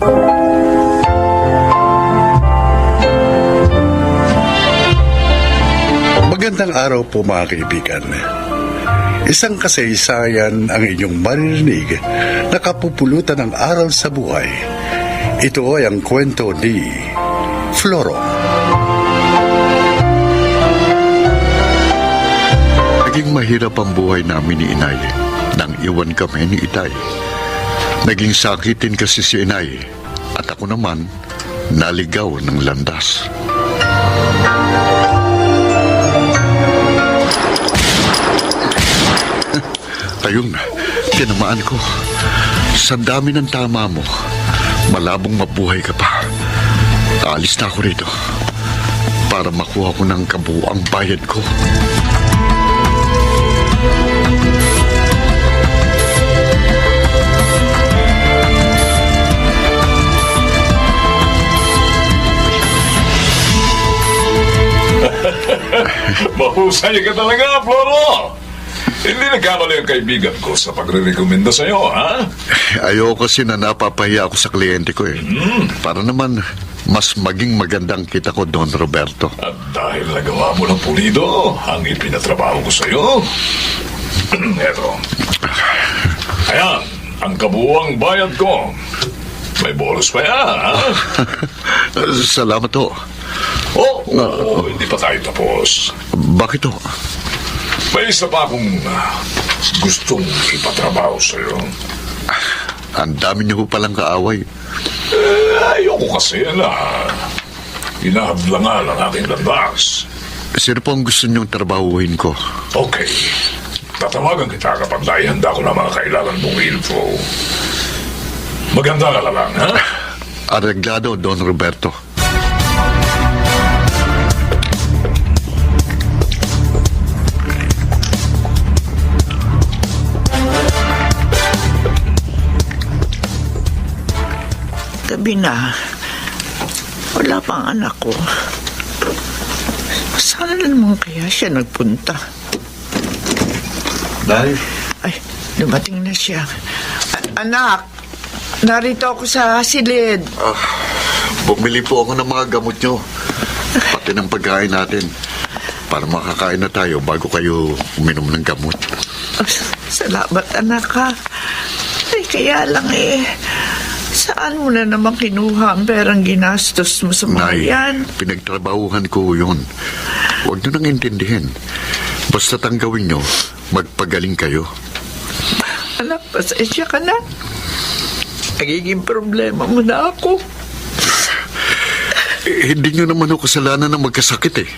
Magandang araw po mga kaibigan. Isang kasaysayan ang inyong maririnig na kapupulutan ng aral sa buhay. Ito ay ang kwento ni Floro. Naging mahirap ang buhay namin ni Inay nang iwan kami ni Itay. Naging sakitin kasi si Inay at ako naman naligaw ng landas. Ayun, tinamaan ko. Sa dami ng tama mo, malabong mabuhay ka pa. Aalis na ako rito para makuha ko ng kabuuang bayad ko. Mahusay ka talaga, Floro. Hindi nagkamali ang kaibigan ko sa pagre-rekomenda sa'yo, ha? Ayoko kasi na napapahiya ako sa kliyente ko eh. Para naman mas maging magandang kita ko, Don Roberto. At dahil nagawa mo ng pulido ang ipinatrabaho ko sa'yo, eto. Ayan, ang kabuuang bayad ko. May bonus pa yan, ha? Salamat ho. Hindi pa tayo tapos. Bakit ho? May isa pa akong gustong ipatrabaho sa'yo. Ang dami niyo palang kaaway. Ayoko kasi na hinahadlangan ang aking landas. Sino po ang gusto niyong trabahuhin ko? Okay. Tatawagan kita kapag naihanda ko na mga kailangan mong info. Maganda ka na lang, ha? Areglado, Don Roberto. Gabi na. Wala pang anak ko. Saan na naman kaya siya nagpunta? Dahil? Ay, dumating na siya. Anak, narito ako sa silid. Bumili po ako ng mga gamot nyo. Pati ng pagkain natin. Para makakain na tayo bago kayo uminom ng gamot. Salamat, anak, ha. Ay, kaya lang saan mo na naman kinuha ang perang ginastos mo sa mga yan? Pinagtrabahuhan ko yun. Huwag nyo nang intindihin. Basta tanggawin nyo, magpagaling kayo. Anak, pasensya ka na. Nagiging problema mo na ako. Hindi nyo naman ako kasalanan na magkasakit eh.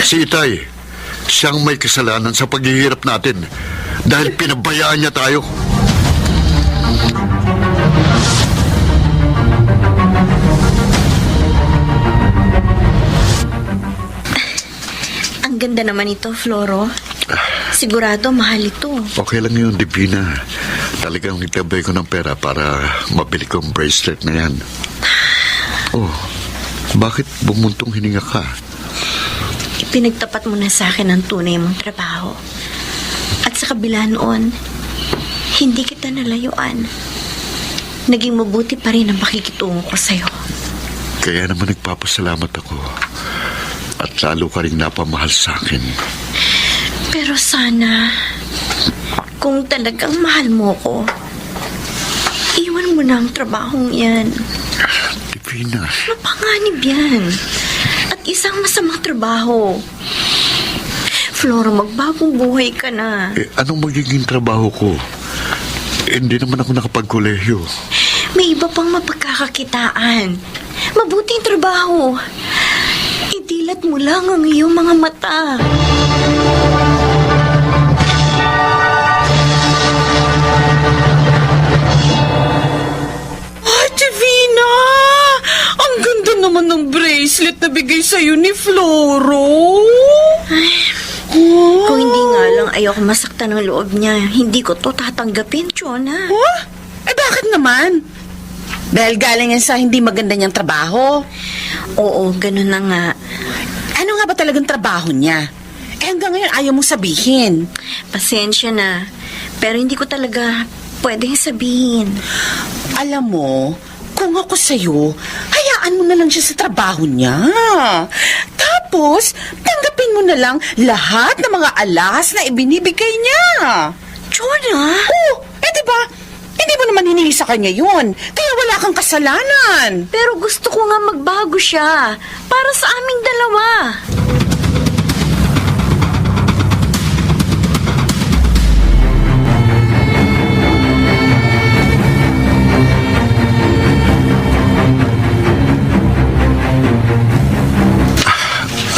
Si Itay, siyang may kasalanan sa paghihirap natin dahil pinabayaan niya tayo. Ang ganda naman ito, Floro. Sigurado mahal ito. Okay lang yun, Divina. Talagang nagtabay ko ng pera para mabili ko ang bracelet na yan. Oh, bakit bumuntong hininga ka? Pinagtapat mo na sa akin ang tunay mong trabaho. At sa kabila noon, hindi kita nalayuan. Naging mabuti pa rin ang pakikitungo ko sa'yo. Kaya naman nagpapasalamat ako. At lalo ka rin napamahal sa akin. Pero sana, kung talagang mahal mo ko, iwan mo na ang trabahong yan. Divina. Mapanganib yan. At isang masamang trabaho. Flora, magbagong buhay ka na. Anong magiging trabaho ko? Hindi naman ako nakapagkolehiyo. May iba pang mapagkakakitaan. Mabuting trabaho. Idilat mo lang ang iyong mga mata. Ay, Divina! Ang ganda naman ng bracelet na bigay sa'yo ni Floro. Ay, kung hindi nga lang ayoko masaktan ng loob niya, hindi ko to tatanggapin, Chona. Huh? Eh, bakit naman? Dahil galing yan sa hindi maganda niyang trabaho. Oo, ganun na nga. Ano nga ba talagang trabaho niya? Eh, hanggang ngayon ayaw mong sabihin. Pasensya na. Pero hindi ko talaga pwedeng sabihin. Alam mo, Kung ako sa'yo, hayaan mo na lang siya sa trabaho niya. Tapos, tanggapin mo na lang lahat ng mga alahas na ibinibigay niya. Jonah? Oh, diba? Hindi mo naman hinihingi sa kanya yun. Kaya wala kang kasalanan. Pero gusto ko nga magbago siya. Para sa aming dalawa.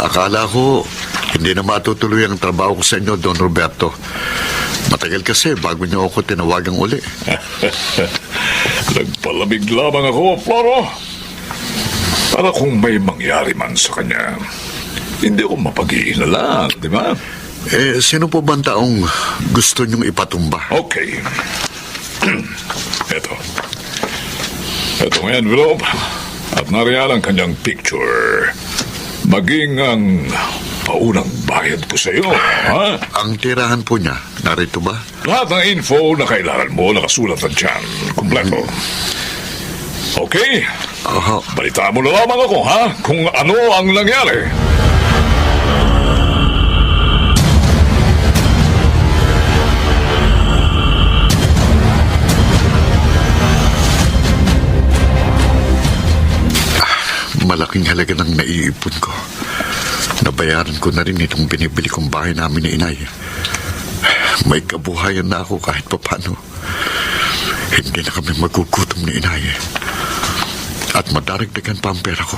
Akala ko, hindi na matutuloy ang trabaho ko sa inyo, Don Roberto. Matagal kasi bago niyo ako tinawagang uli. Nagpalamig lamang ako, Floro. Para kung may mangyari man sa kanya, hindi ako mapag-iinala, di ba? Sino po ba ang taong gusto niyong ipatumba? Okay. Ito. Ito ang envelope. At nariyan ang kanyang picture. Maging ang paunang bayad ko sa iyo, ha? Ang tirahan po niya, narito ba? Lahat ng info na kailangan mo nakasulat na dyan. Kompleto. Okay? Aha. Balitaan mo na lamang ako, ha? Kung ano ang nangyari. Malaking halaga ng naiipon ko. Nabayaran ko na rin itong binibili kong bahay namin ni Inay. May kabuhayan na ako kahit papano. Hindi na kami magugutom ni Inay. At madaragdagan pa ang pera ko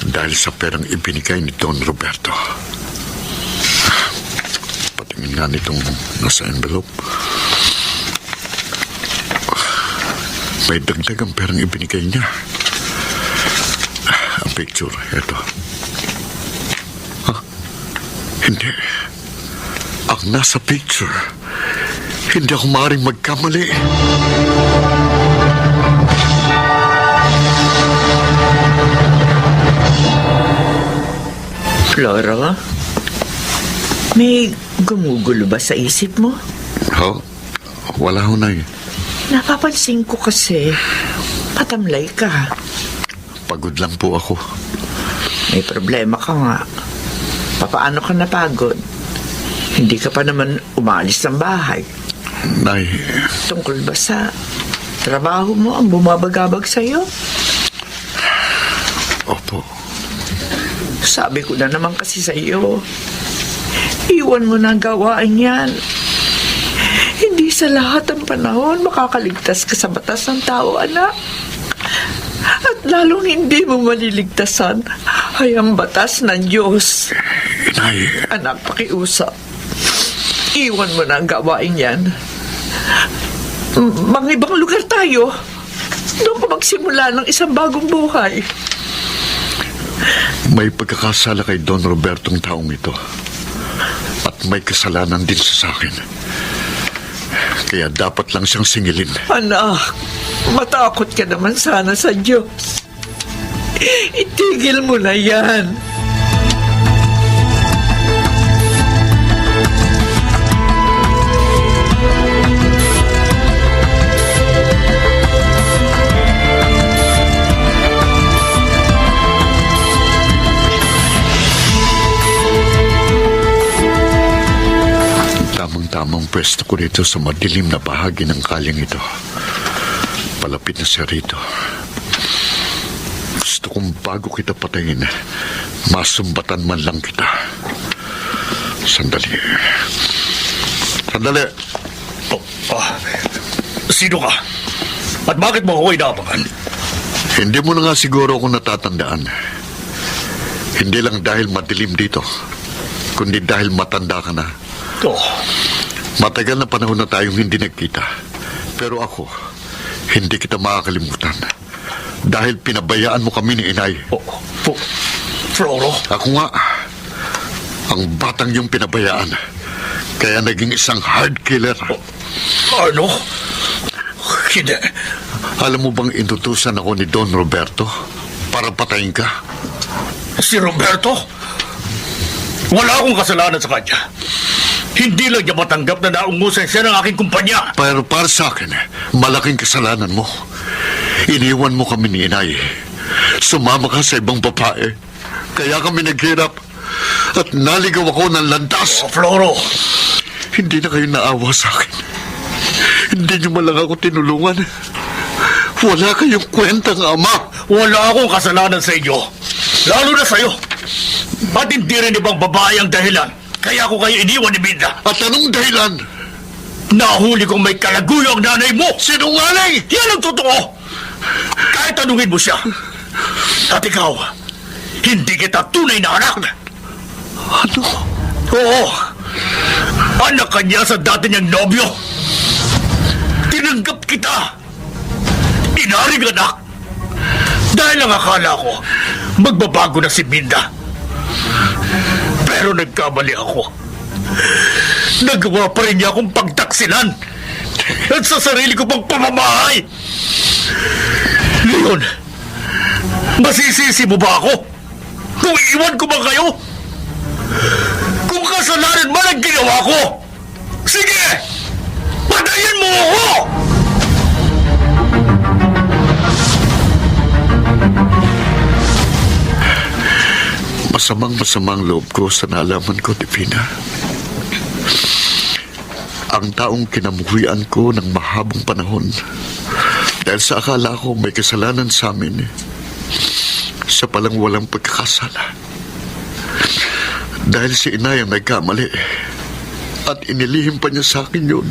dahil sa perang ibinigay ni Don Roberto. Patingin nga nitong nasa envelope. May dagdagang perang ibinigay niya. Ang picture, eto. Hindi. Ang nasa picture, hindi ako maaaring magkamali. Flora, may gumugulo ba sa isip mo? Oh, wala ho na Napapansin ko kasi, patamlay ka. Pagod lang po ako. May problema ka nga. Papaano ka napagod? Hindi ka pa naman umalis ng bahay. Nay, Tungkol ba sa trabaho mo ang bumabagabag sa'yo? opo. Sabi ko na naman kasi sa'yo, iwan mo na ang gawain yan. Hindi sa lahat ng panahon makakaligtas ka sa batas ng tao, anak. At lalong hindi mo maliligtasan ay ang batas ng Diyos. Inay, Anak, pakiusap. Iwan mo na ang gawain yan. Ibang lugar tayo. Doon ka magsimula ng isang bagong buhay. may pagkakasala kay Don Robertong taong ito. At may kasalanan din sa akin. Kaya dapat lang siyang singilin. Anak, matakot ka naman sana sa Diyos. Itigil mo na yan. Tamang pwesto ko rito sa madilim na bahagi ng kalyang ito. Palapit na siya rito. Gusto kong bago kita patayin, masumbatan man lang kita. Sandali. Sandali. Sino ka? At bakit mo ako inabangan? Hindi mo na nga siguro ako natatandaan. Hindi lang dahil madilim dito, kundi dahil matanda ka na. Oh, Matagal na panahon na tayong hindi nagkita. Pero ako, hindi kita makakalimutan. Dahil pinabayaan mo kami ni Inay. Floro? Ako nga, ang batang yung pinabayaan. Kaya naging isang hard killer. Ano? Hindi. Alam mo bang inutusan ako ni Don Roberto para patayin ka? Si Roberto? Wala akong kasalanan sa kanya. Hindi lang niya matanggap na naungusan siya ng aking kumpanya. Pero para sa akin, malaking kasalanan mo. Iniwan mo kami ni inay. Sumama ka sa ibang babae. Kaya kami naghirap. At naligaw ako ng landas. Oh, Floro, Hindi na kayo naawa sa akin. Hindi niyo man lang ako tinulungan. Wala kayong kwentang ama. wala akong kasalanan sa inyo. Lalo na sa'yo. Ba't hindi rin ibang babae ang dahilan? Kaya ako kayo iniwan ni Minda. At anong dahilan? Nahuli kong may kalaguyo ang nanay mo. Sinungaling! Yan ang totoo. Kahit tanungin mo siya. At ikaw, hindi kita tunay na anak. Ano? Oo. Anak ka niya sa dati niyang nobyo. Tinanggap kita. Inaring anak. Dahil ang akala ko, magbabago na si Minda. Pero nagkamali ako. Nagawa pa rin niya akong pagtaksilan. At sa sarili ko pang pamamahay. Ngayon, masisisi mo ba ako? Kung iwan ko ba kayo? Kung kasalanan man ang ginawa ko, sige! Patayin mo ako! Masamang loob ko sa nalaman ko, Divina. Ang taong kinamuhian ko ng mahabang panahon dahil sa akala ko may kasalanan sa amin, siya palang walang pagkakasala. Dahil si inay ang nagkamali at inilihim pa niya sa akin yun.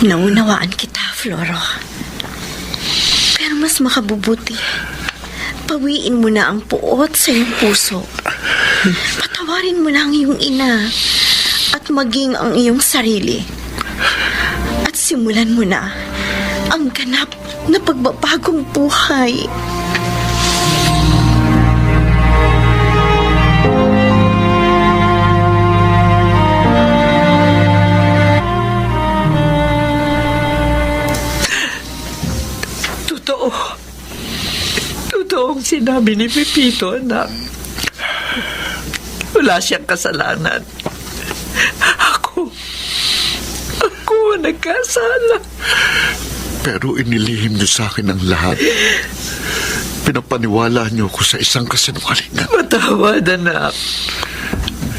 Naunawaan kita, Floro. Pero mas makabubuti. Pawiin mo na ang puot sa iyong puso. Patawarin mo na ang iyong ina at maging ang iyong sarili. At simulan mo na ang ganap na pagbabagong buhay. Totoo ang sinabi ni Pepito, anak. Wala siyang kasalanan. Ako ang nagkasala. Pero inilihim niyo sa akin ang lahat. Pinapaniwala niyo ako sa isang kasinungalingan. Matawad, anak.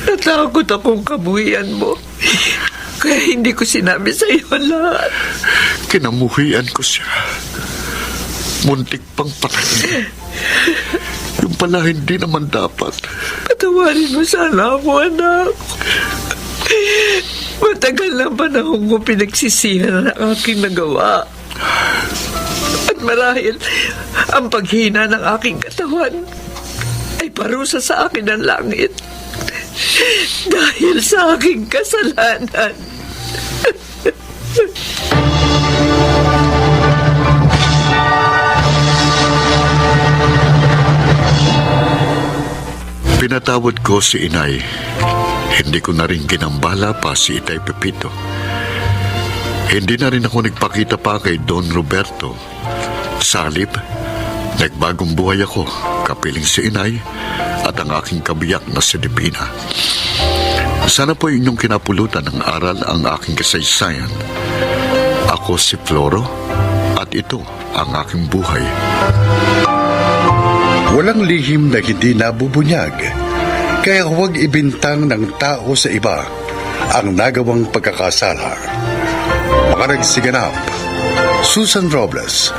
Natakot akong kabuhian mo. Kaya hindi ko sinabi sa iyo lahat. Kinamuhian ko siya. Muntik pang patayin. Yung pala hindi naman dapat. Patawarin mo sana ako, anak. Matagal na panahon ko pinagsisihan ang aking nagawa. At marahil, ang paghina ng aking katawan ay parusa sa akin ng langit. Dahil sa aking kasalanan. Pinatawad ko si inay. Hindi ko na rin ginambala pa si Itay Pepito. Hindi na rin ako nagpakita pa kay Don Roberto. Sa halip, nagbagong buhay ako, kapiling si inay at ang aking kabiyak na si Divina. Sana po inyong kinapulutan ng aral ang aking kasaysayan. Ako si Floro at ito ang aking buhay. Walang lihim na hindi nabubunyag, kaya huwag ibintang ng tao sa iba ang nagawang pagkakasala. Makaragsiganap, Susan Robles,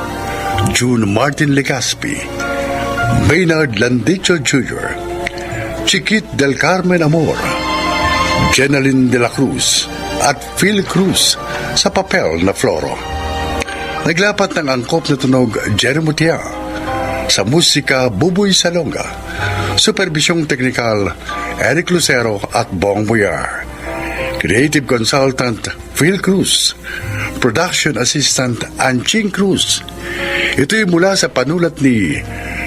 June Martin Legaspi, Maynard Landicho Jr., Chiquit del Carmen Amor, Jeneline de la Cruz at Phil Cruz sa papel na Floro. Naglapat ng angkop na tunog Jerry Mutia. Sa musika, Buboy Salonga. Supervisyong teknikal, Eric Lucero at Bong Boyar. Creative Consultant, Phil Cruz. Production Assistant, Anching Cruz. Ito'y mula sa panulat ni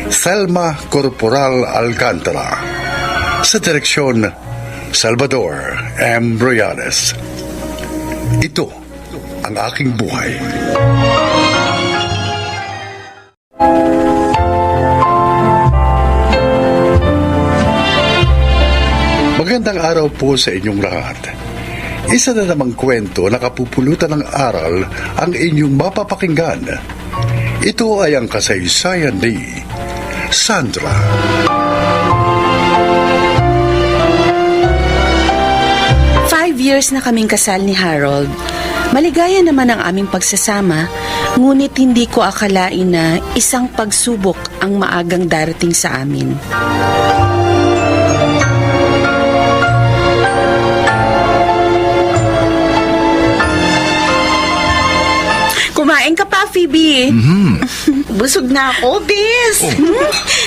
Thelma Corporal Alcantara. Sa direksyon, Salvador M. Broyales. Ito ang aking buhay. Magandang araw po sa inyong lahat. Isa na namang kwento na kapupulutan ng aral ang inyong mapapakinggan. Ito ay ang kasaysayan ni Sandra. Years na kaming kasal ni Harold. Maligaya naman ang aming pagsasama, ngunit hindi ko akalain na isang pagsubok ang maagang darating sa amin. Kumain ka pa, Phoebe. Busog na ako, bes.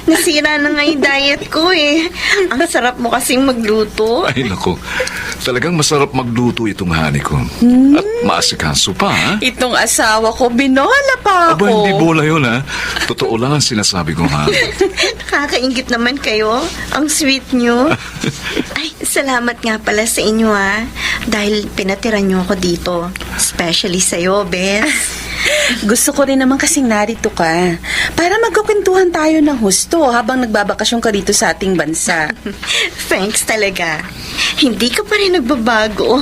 Nasira na nga yung diet ko eh. Ang sarap mo kasing magluto. Ay, nako. Talagang masarap magluto itong hani ko. At maasikaso pa, ha? Itong asawa ko, binola pa ako. Aba, hindi bola yun, ha? Totoo lang ang sinasabi ko, ha? Nakakaingit naman kayo. Ang sweet nyo. Ay, salamat nga pala sa inyo, ha. Dahil pinatiran nyo ako dito. Especially sa'yo, bes. Gusto ko rin naman kasing narito ka para magkukwentuhan tayo ng husto habang nagbabakasyon ka dito sa ating bansa. Thanks talaga. Hindi ka pa rin nagbabago.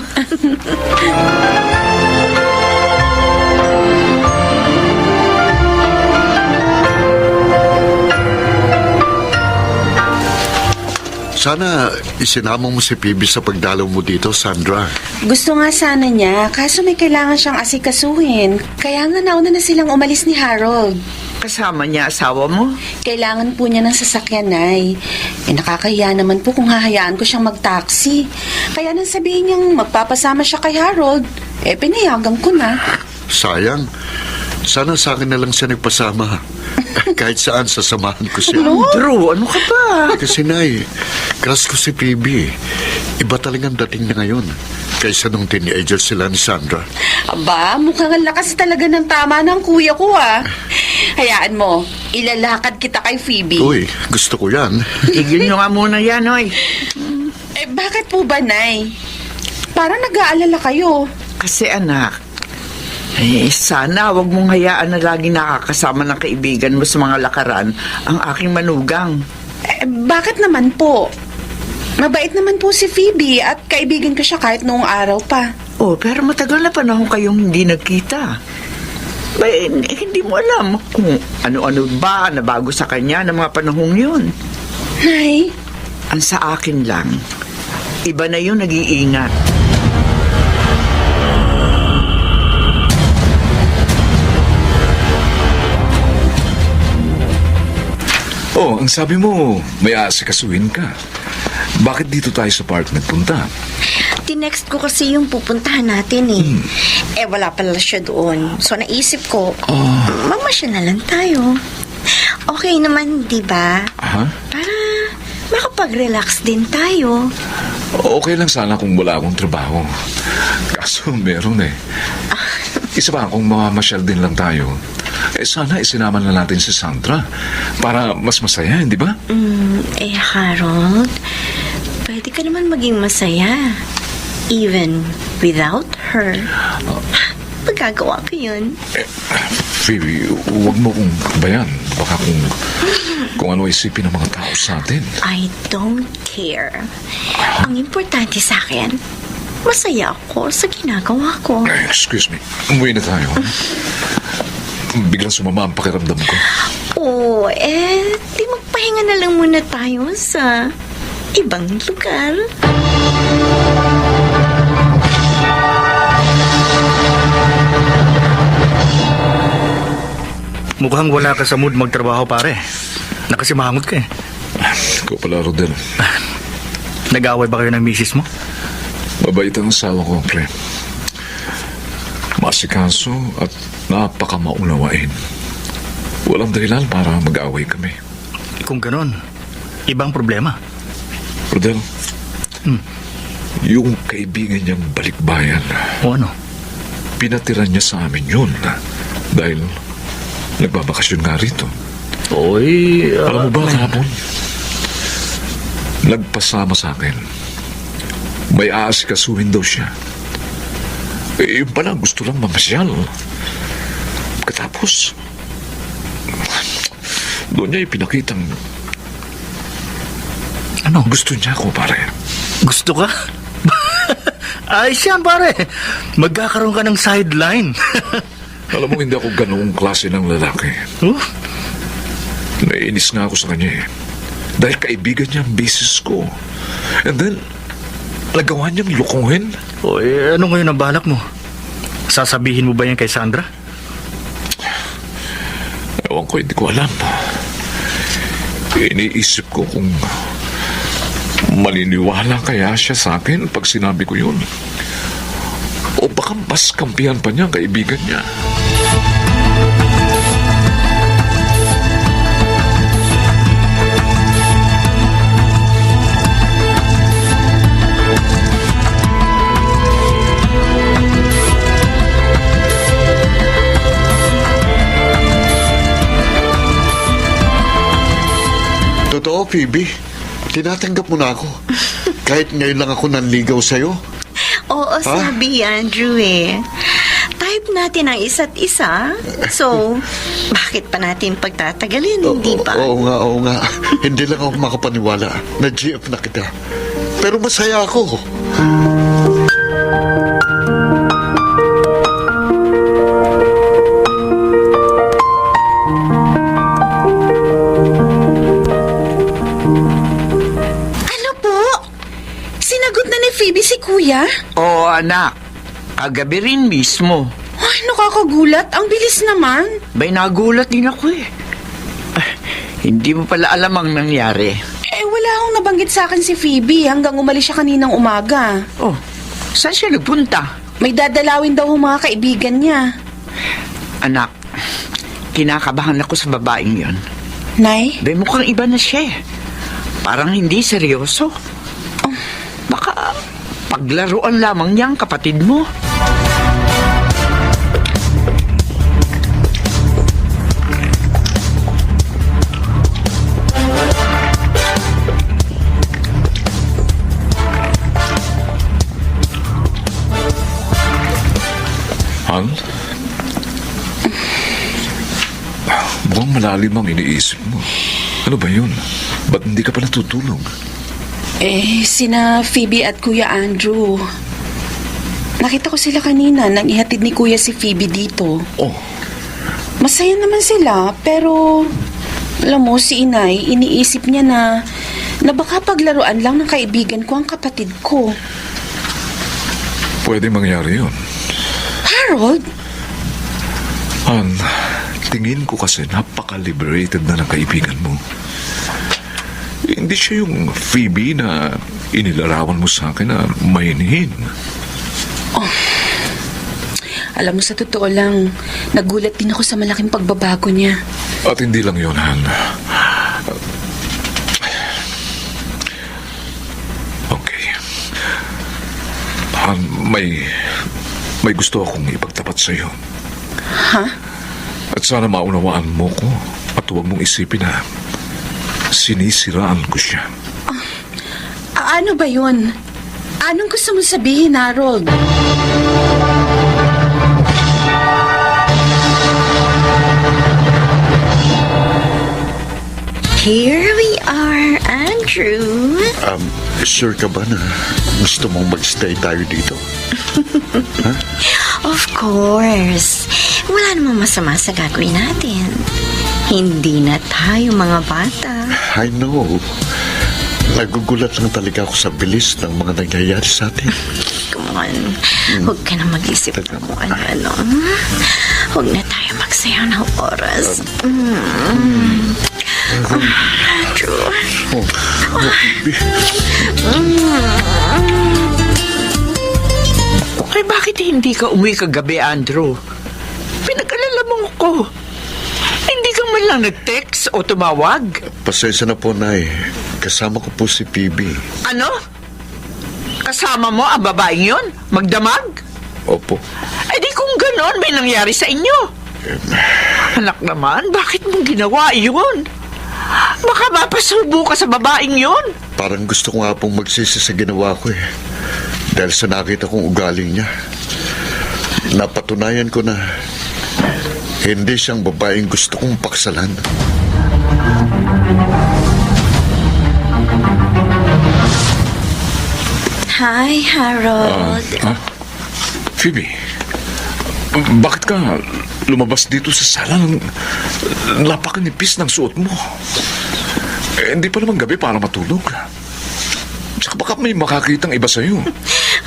Sana isinama mo si Phoebe sa pagdalaw mo dito, Sandra. Gusto nga sana niya, kaso may kailangan siyang asikasuhin. Kaya nga nauna na silang umalis ni Harold. Kasama niya asawa mo? Kailangan po niya ng sasakyan, Nay. Nakakahiya naman po kung hahayaan ko siyang mag-taxi. Kaya nang sabihin niyang magpapasama siya kay Harold, pinayagan ko na. Sayang. Sana sa akin na lang siya nagpasama. Kahit saan sasamahan ko siya. Drew, ano ka ba? Kasi Nay, crush ko si Phoebe. Iba talagang dating na ngayon. Kaysa nung teenager sila ni Sandra. Aba, mukhang ang lakas talaga ng tama ng kuya ko, ah. Hayaan mo, ilalakad kita kay Phoebe. Uy, gusto ko yan. Tigil nyo nga muna yan, oy. Bakit po ba, Nay? Parang nag-aalala kayo. Kasi anak, sana wag mong hayaan na lagi nakakasama ng kaibigan mo sa mga lakaran ang aking manugang. Bakit naman po? Mabait naman po si Phoebe at kaibigan ko siya kahit noong araw pa. Oh, pero matagal na panahon kayong hindi nagkita. Hindi mo alam kung ano-ano ba na bago sa kanya ng mga panahong yun. Nay? Ang sa akin lang, iba na yung nag-iingat. Oh, ang sabi mo, may aasikasuhin ka. Bakit dito tayo sa park nagpunta? Tinext ko kasi yung pupuntahan natin eh. Wala pala siya doon. So naisip ko, mamasya na lang tayo. Okay naman, di ba? Aha? Para makapag-relax din tayo. Okay lang sana kung wala akong trabaho. Kaso meron eh. Isa pa, kung mamamasyal din lang tayo, sana isinama na natin si Sandra para mas masaya, hindi ba? Harold, pwede ka naman maging masaya. Even without her. Magagawa ko yun. Phoebe, huwag mo kong bayan. Baka kung ano isipin ng mga tao sa atin. I don't care. Ang importante sa akin, masaya ako sa ginagawa ko. Excuse me, umuwi na tayo. Biglang sumama ang pakiramdam ko. Di magpahinga na lang muna tayo sa ibang lugar. Mukhang wala ka sa mood magtrabaho, pare. Nakasimangot ka eh. Ikaw pala, Rodel. Nag-away ba kayo ng misis mo? Mabait ang asawa ko, pre. Masikaso at napakamaunawain. Walang dahilan para mag-away kami. Kung ganon, ibang problema. Rodel, yung kaibigan niyang balikbayan, O ano? pinatiran niya sa amin yun dahil nagbabakasyon nga rito. Oy, Alam mo ba kahapon? Nagpasama sa akin. May aasikasuhin daw siya. Yun pala, gusto lang mamasyal. Katapos, doon niya ipinakitang ano? gusto niya ako, pare. Gusto ka? Ayos yan, pare. Magkakaroon ka ng sideline. Alam mo, hindi ako ganoong klase ng lalaki. Oh, Naiinis nga ako sa kanya eh. Dahil kaibigan niya ang basis ko. And then, nagawa niyang lukuhin. ano ngayon ang balak mo? Sasabihin mo ba yan kay Sandra? Ewan ko, hindi ko alam. Iniisip ko kung maniniwala kaya siya sa akin pag sinabi ko yun. O baka mas kampihan pa niya ang kaibigan niya. Totoo, Phoebe. Tinatanggap mo na ako. Kahit ngayon lang ako nanligaw sa'yo. Oo, sabi Andrew eh. Type natin ang isa't isa. So, bakit pa natin pagtatagalin, hindi ba? Oo nga. Hindi lang ako makapaniwala na GF na kita. Pero masaya ako. Ano po? Sinagot na ni Phoebe si Kuya? Oo, anak. Kagabi rin mismo. Ay, nakakagulat. Ang bilis naman. Bay, nagulat din ako eh. Hindi mo pala alam ang nangyari. Wala akong nabanggit sa akin si Phoebe hanggang umalis siya kaninang umaga. Oh, saan siya nagpunta? May dadalawin daw ang mga kaibigan niya. Anak, kinakabahan ako sa babaeng yon. Nay? Bay, mukhang iba na siya eh. Parang hindi seryoso. Baka paglaruan lamang niya ang kapatid mo. Han? Mukhang malalim ang iniisip mo. Ano ba yun? Ba't hindi ka pa natutulog? Sina Phoebe at Kuya Andrew. Nakita ko sila kanina nang ihatid ni Kuya si Phoebe dito. Oh, Masaya naman sila, pero alam mo, si Inay, iniisip niya na baka paglaruan lang ng kaibigan ko ang kapatid ko. pwede mangyari yun. Harold? Han, tingin ko kasi napaka-liberated na ng kaibigan mo. Hindi siya yung Phoebe na inilarawan mo sa akin na mahinhin. Alam mo, sa totoo lang, nagulat din ako sa malaking pagbabago niya. At hindi lang yun, Han. Okay. Han, may gusto akong ipagtapat sa iyo. Ha? At sana maunawaan mo ko at huwag mong isipin na sinisiraan ko siya. Ano ba yun? Anong gusto mo sabihin, Harold? Here we are, Andrew. Sure ka ba na gusto mong magstay tayo dito? Of course. Wala namang masama sa gagawin natin. Hindi na tayo mga bata. I know. Nagugulat lang talaga ako sa bilis ng mga nangyayari sa atin. Come on. Huwag ka na mag-isip Teka. kung ano-ano. Huwag na tayo magsayaw ng oras. Andrew. Ay, bakit hindi ka umuwi kagabi, Andrew? Pinag-alala mo ko. Hindi ka man lang nag-text o tumawag. Pasensya na po, Nay. Kasama ko po si Phoebe. Ano? Kasama mo ang babaeng yun? Magdamag? Opo. Ay di kung ganon, may nangyari sa inyo. Anak naman, bakit mong ginawa yun? Baka mapasubo ka sa babaeng yun. Parang gusto ko nga pong magsisi sa ginawa ko eh. Dahil sa nakita kong ugaling niya. Napatunayan ko na hindi siyang babaeng gusto kong paksalan. Hi, Harold. Phoebe, bakit ka lumabas dito sa sala ng napakanipis ng suot mo. Hindi pa naman gabi para matulog. Tsaka baka may makakitang iba sa'yo.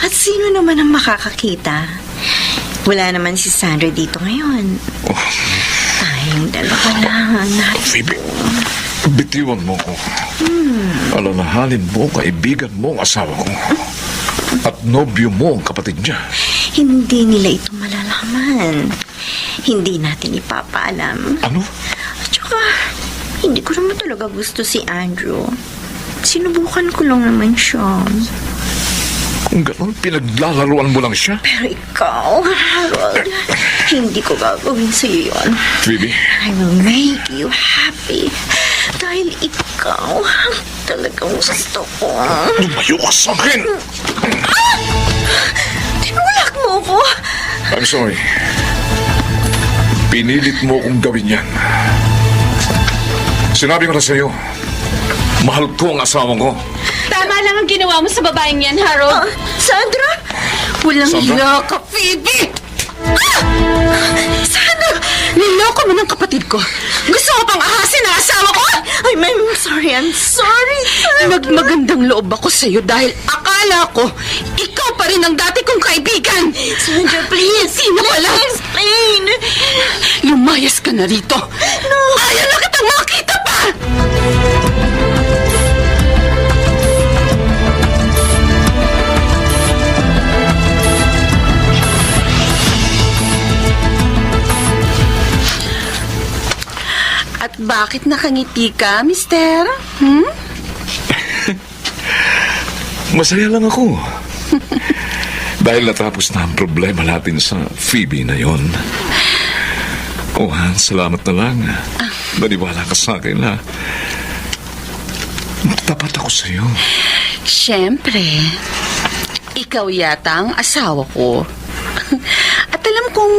At sino naman ang makakakita? Wala naman si Sandra dito ngayon. Tayong dalawa lang. Phoebe, bitiwan mo ko. Alalahanin mo ang kaibigan mo ang asawa ko. At nobyo mo ang kapatid niya. Hindi nila ito malalaman. Hindi natin ipapaalam. Ano? At saka, hindi ko naman talaga gusto si Andrew. Sinubukan ko lang naman siya. Kung gano'n, pinaglalaruan mo lang siya. Pero ikaw, Harold, hindi ko gagawin sa'yo yun. Phoebe, I will make you happy. Dahil ikaw ang talagang gusto ko. lumayo ka sa akin! Tinulak mo ko. I'm sorry. Pinilit mo kong gawin yan. Sinabi ko na sa'yo, mahal ko ang asawa ko. Tama lang ang ginawa mo sa babaeng yan, Harold. Sandra? Walang Sandra? hiya ka, Phoebe! Sandra! Niloko mo ng kapatid ko. Gusto mo pang ahasin ang asawa ko? I'm sorry. I'm sorry, Sandra. Nagmagandang loob ako sa'yo dahil akala ko ikaw pa rin ang dati kong kaibigan. Sandra, please. Sino pala? Explain. Lumayas ka na rito. No. Ayaw na kitang makita pa! At bakit nakangiti ka, mister? Masaya lang ako. Dahil natapos na ang problema natin sa Phoebe na yon. Oh, Han, salamat na lang. Maniwala ka sa akin na tapat ako sa'yo. Siyempre, ikaw yata ang asawa ko. At alam kong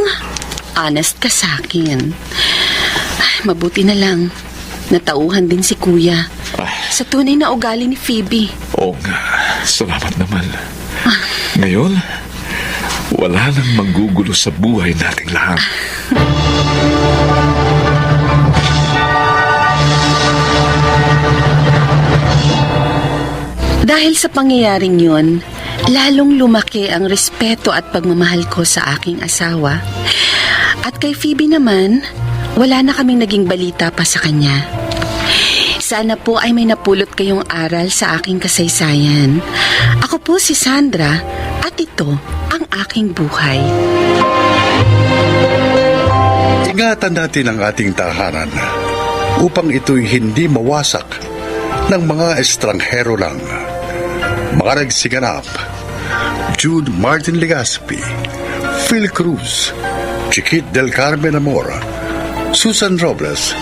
honest ka sa akin. Ay, mabuti na lang. Natauhan din si Kuya sa tunay na ugali ni Phoebe. Oo nga, salamat naman. Ngayon, wala nang manggugulo sa buhay nating lahat. Dahil sa pangyayaring yun, lalong lumaki ang respeto at pagmamahal ko sa aking asawa. At kay Phoebe naman, wala na kaming naging balita pa sa kanya. Sana po ay may napulot kayong aral sa aking kasaysayan. Ako po si Sandra at ito ang aking buhay. Ingatan natin ang ating tahanan upang ito'y hindi mawasak ng mga estranghero lang. Mga nagsiganap: Jude Martin Legaspi, Phil Cruz, Chiquit del Carmen Amor, Susan Robles,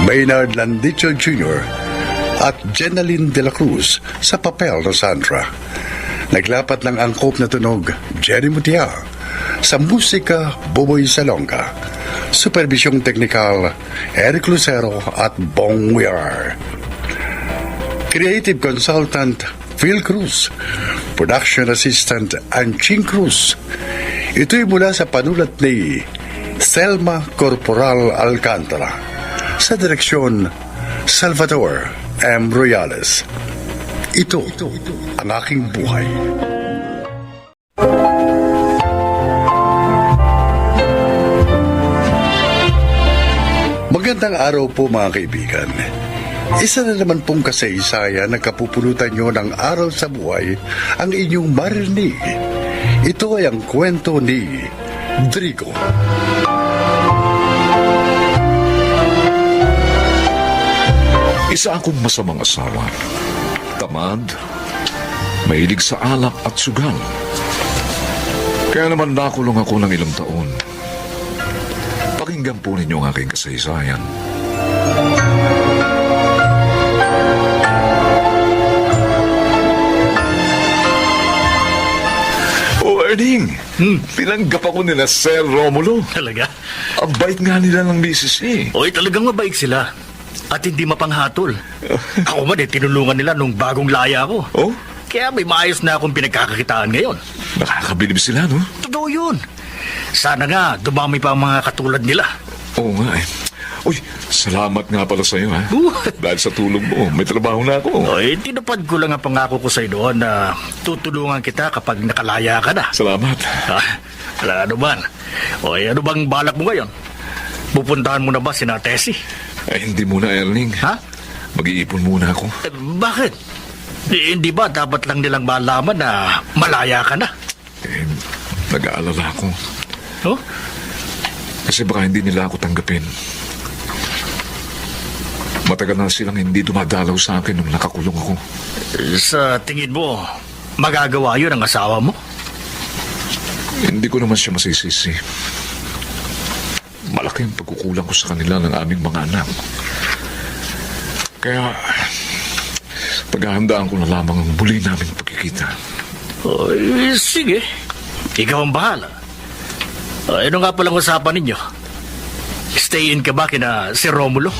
Maynard Landicho Jr. at Jenaline de la Cruz sa papel ng Sandra. Naglapat ng angkop na tunog Jenny Mutia. Sa musika, Buboy Salonga. Supervisyong teknikal, Eric Lucero at Bong Weir. Creative consultant, Phil Cruz. Production assistant, Anching Cruz. Ito'y mula sa panulat ni Selma Corporal Alcantara. Sa direksyon, Salvador M. Royales. Ito ang aking buhay. Magandang araw po mga kaibigan. Isa na naman pong kasaysayan na kapupulutan nyo ng araw sa buhay ang inyong marinig. Ito ay ang kwento ni Drigo. Isa akong masamang asawa. Tamad, mahilig sa alak at sugal. Kaya naman nakulong ako ng ilang taon. Pakinggan po ninyo ang aking kasaysayan. Oh, Erning, tinanggap ako nila Sir Romulo. Talaga? Ang bait nga nila ng misis eh. Oy, talagang mabait sila. At hindi mapanghatol. Ako man tinulungan nila nung bagong laya ko. Oh? Kaya may maayos na akong pinagkakakitaan ngayon. Nakakabilib sila, no? Totoo yun. Sana nga, dumami pa ang mga katulad nila. Oo nga eh. Uy, salamat nga pala sa'yo ha. Dahil sa tulong mo, may trabaho na ako. Oy, tinupad ko lang ang pangako ko sa'yo doon na tutulungan kita kapag nakalaya ka na. Salamat. Wala ano man. Oy, ano bang balak mo ngayon? Pupuntahan mo na ba si Tessie? Hindi muna, Erling. Ha? Mag-iipon muna ako. Bakit? Hindi ba dapat lang nilang malaman na malaya ka na? Nag-aalala ako. Oh? Kasi baka hindi nila ako tanggapin. Matagal na silang hindi dumadalaw sa akin nung nakakulong ako. Sa tingin mo, magagawa yun ang asawa mo? Hindi ko naman siya masisisi. Malaki ang pagkukulang ko sa kanila ng aming mga anak. Kaya, paghahandaan ko na lamang ang muli naming pagkikita. Oy, sige. Ikaw ang bahala. Ano nga palang usapan ninyo? Stay in ka ba kina si Romulo?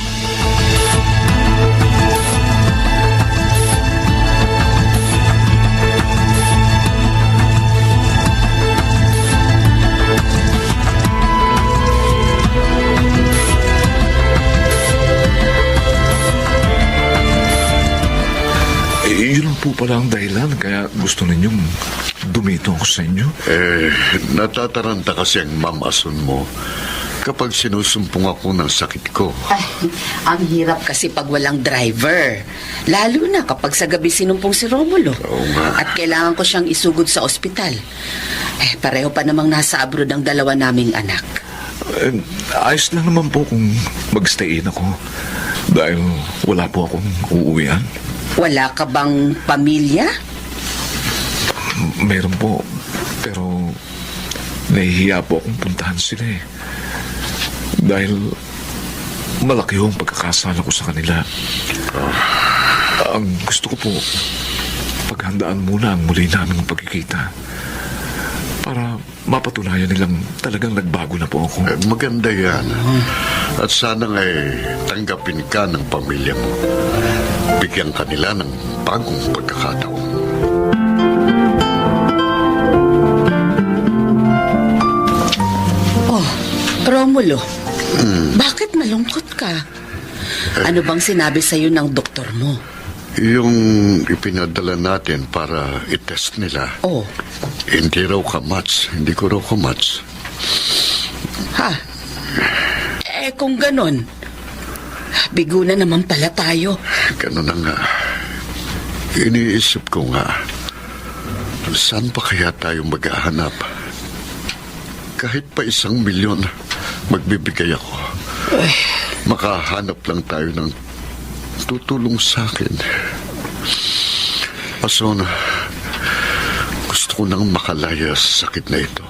Yun po pala ang dahilan kaya gusto ninyong dumito ako sa inyo. Natataranta kasi ang mamason mo kapag sinusumpong ako ng sakit ko. Ay, ang hirap kasi pag walang driver. Lalo na kapag sa gabi sinumpong si Romulo. Oo nga. At kailangan ko siyang isugod sa ospital. Pareho pa namang nasa abroad ang dalawa naming anak. Ayos lang naman po kung mag-stay-in ako dahil wala po akong uuwian. Wala ka bang pamilya? Meron po, pero nahihiya po akong puntahan sila eh. Dahil malaki yung pagkakasala ko sa kanila. Ang gusto ko po, paghandaan muna ang muli naming pagkikita para mapatunayan nilang talagang nagbago na po ako. Maganda yan. At sana nga'y tanggapin ka ng pamilya mo. Bigyan ka nila ng bagong pagkakataon. Oh, Romulo, bakit malungkot ka? Ano bang sinabi sa'yo ng doktor mo? Yung ipinadala natin para itest nila, Oh, hindi raw kamats. Hindi ko raw kamats. ha? Kung ganon, bigo na naman pala tayo. Ganun na nga. Iniisip ko nga, saan pa kaya tayo maghahanap? Kahit pa 1 milyon, magbibigay ako. Makahanap lang tayo ng tutulong sa akin. Ason, gusto ko nang makalaya sa sakit na ito.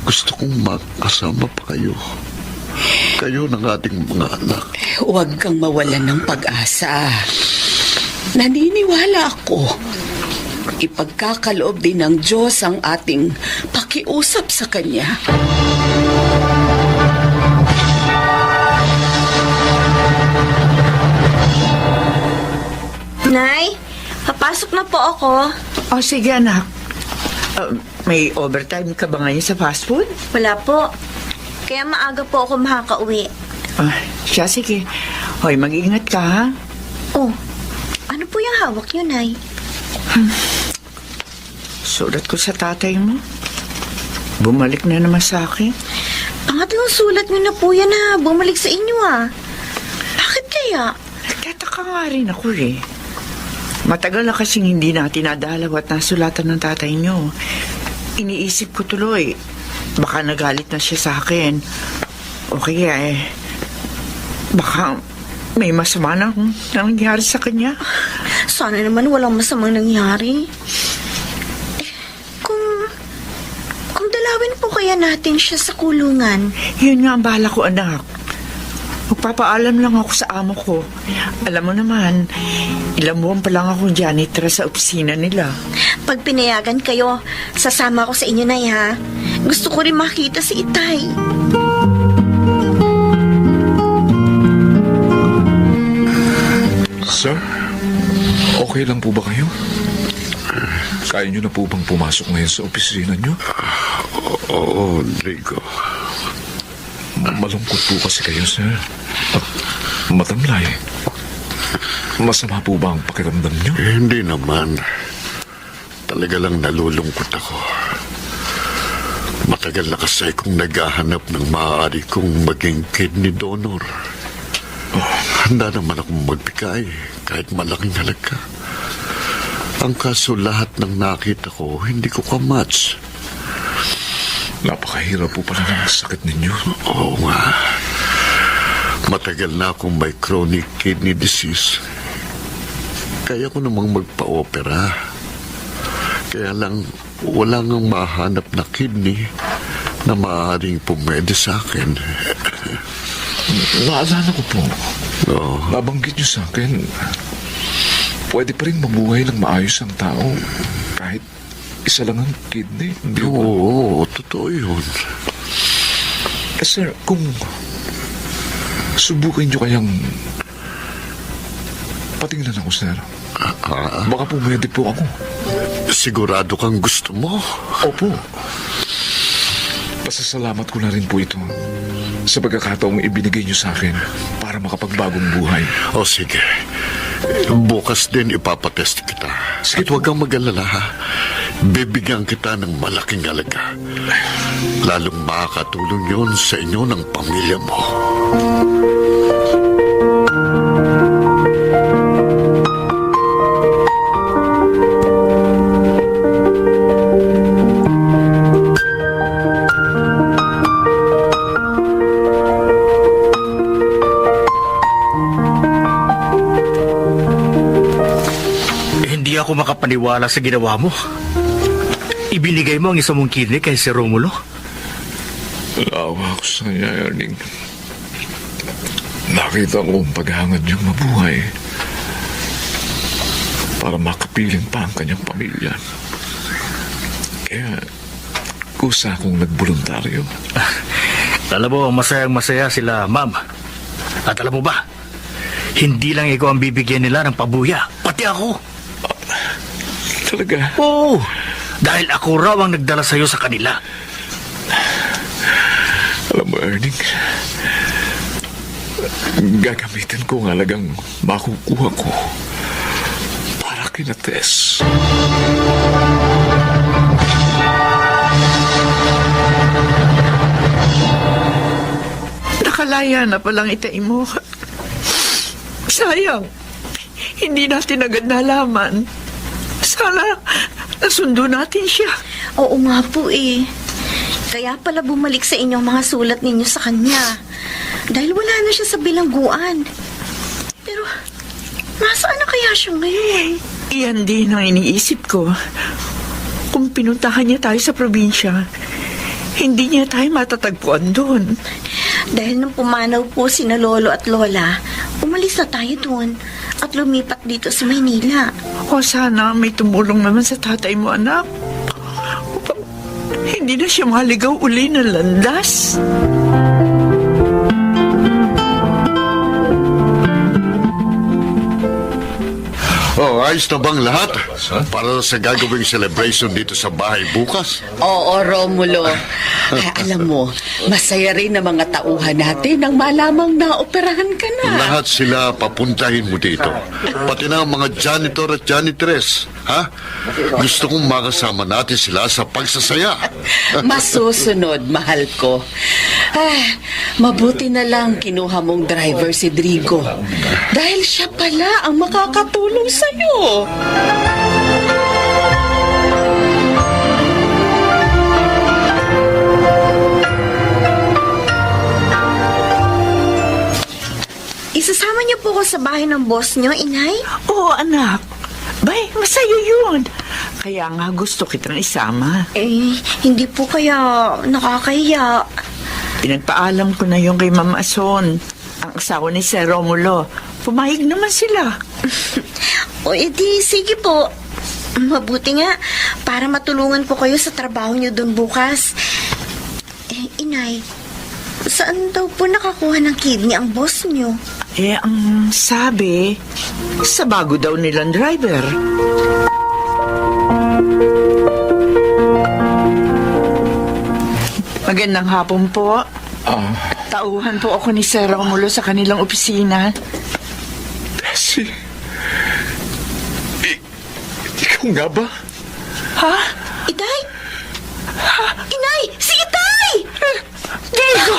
Gusto kong makasama pa kayo. Kayo ng ating mga anak. Huwag kang mawalan ng pag-asa. Naniniwala ako. Ipagkakaloob din ng Diyos ang ating pakiusap sa Kanya. Nay, papasok na po ako. O sige anak. May overtime ka ba ngayon sa fast food? Wala po. Kaya maaga po ako makakauwi. Siya sige. Hoy, mag-ingat ka ha. Oh, ano po yung hawak niyo, Nay? Sulat ko sa tatay mo. Bumalik na naman sa akin. Pangatlong sulat niyo na po yan ha. Bumalik sa inyo ah. Bakit kaya? Nagtataka nga rin ako eh. Matagal na kasing hindi natin nadalaw at nasulatan ng tatay niyo. Iniisip ko tuloy, baka nagalit na siya sa akin. O kaya baka may masama na nangyari sa kanya. Sana naman walang masamang nangyari. Kung dalawin po kaya natin siya sa kulungan. Yun nga ang bala ko, anak. Magpapaalam lang ako sa amo ko. Alam mo naman, ilang buwan pa lang akong janitor sa opisina nila. Pag pinayagan kayo, sasama ko sa inyo, Nay, ha? Gusto ko rin makita si Itay. Sir, okay lang po ba kayo? Kaya niyo na po bang pumasok ngayon sa opisina niyo? Oo, Rigo. Malungkot po kasi kayo, sir. At matamlay. Masama po ba ang pakiramdam niyo? Hindi naman. Talaga lang nalulungkot ako. Matagal na kasi kung naghahanap ng maaari kong maging kidney donor. Handa naman akong magbigay kahit malaking halaga. Ang kaso lahat ng nakita ko, hindi ko kamatch. Napakahirap po pala ng sakit ninyo. Oo nga. Matagal na akong may chronic kidney disease. Kaya ko namang magpa-opera. Kaya lang, wala ngang mahanap na kidney na maaaring pumwede sa akin. Naalala ko po. Oo. Nabanggit niyo sa akin, pwede pa rin mabuhay ng maayos ang tao kahit isa lang ang kidney. Hindi ba? Oo, totoo yun. Sir, kung subukin niyo kayang patingnan ako, sir. Baka pumwede po ako. Sigurado kang gusto mo? Opo. Pasasalamat ko na rin po ito sa pagkakataong ibinigay niyo sa akin para makapagbagong buhay. O sige. Bukas din ipapatest kita. At huwag kang mag-alala, ha? Bibigyan kita ng malaking halaga. Lalong makakatulong yun sa inyo ng pamilya mo. Hindi ako makapaniwala sa ginawa mo. Ibinigay mo ang isang mong kidney kay si Romulo. Naawa ako sa kanya, Erning. Nakita ko ang paghangad niyang mabuhay para makapiling pa ang kanyang pamilya. Kaya kusa akong nagboluntaryo. Alam mo, masayang-masaya sila, ma'am. At alam mo ba, hindi lang ikaw ang bibigyan nila ng pabuya, pati ako. Talaga? Oo, dahil ako raw ang nagdala sa'yo sa kanila. Alam mo, Erning, gagamitin ko ang halagang makukuha ko para kina Tess. Nakalaya na palang itay mo. Sayang, hindi natin agad nalaman. Sana nasundo natin siya. Oo nga po eh. Kaya pala bumalik sa inyong mga sulat ninyo sa kanya. Dahil wala na siya sa bilangguan. Pero, nasaan na kaya siya ngayon? Iyan din ang iniisip ko. Kung pinuntahan niya tayo sa probinsya, hindi niya tayo matatagpuan doon. Dahil nung pumanaw po sina Lolo at Lola, umalis na tayo doon at lumipat dito sa Maynila. O sana may tumulong naman sa tatay mo, anak. Upang hindi na siya maligaw uli ng landas. Oh, ayos na bang lahat? Para sa gagawing celebration dito sa bahay bukas? Oo, Romulo. Ay, alam mo, masaya rin ang mga tauhan natin nang malamang naoperahan ka na. Lahat sila papuntahin mo dito. Pati na ang mga janitor at janitress. Ha? Gusto kong makasama natin sila sa pagsasaya. Masusunod, mahal ko. Ay, mabuti na lang kinuha mong driver si Drigo. Dahil siya pala ang makakatulong sa'yo. Isasama niyo po ko sa bahay ng boss niyo, Inay? Oo, anak. Bay, masaya yun. Kaya nga gusto kitang isama. Eh, hindi po kaya nakakahiya. Pinagpaalam ko na yung kay Mama Ason, ang asawa ni Sir Romulo. Pumayag naman sila. O edi, sige po. Mabuti nga, para matulungan ko kayo sa trabaho niyo doon bukas. Eh, Inay, saan daw po nakakuha ng kidney ang boss niyo? Eh, ang sabi, sa bago daw nilang driver. Magandang hapon po. Tauhan po ako ni Sir Romulo sa kanilang opisina. Tessie? Ikaw nga ba? Ha? Itay? Inay! Si Itay! Diego!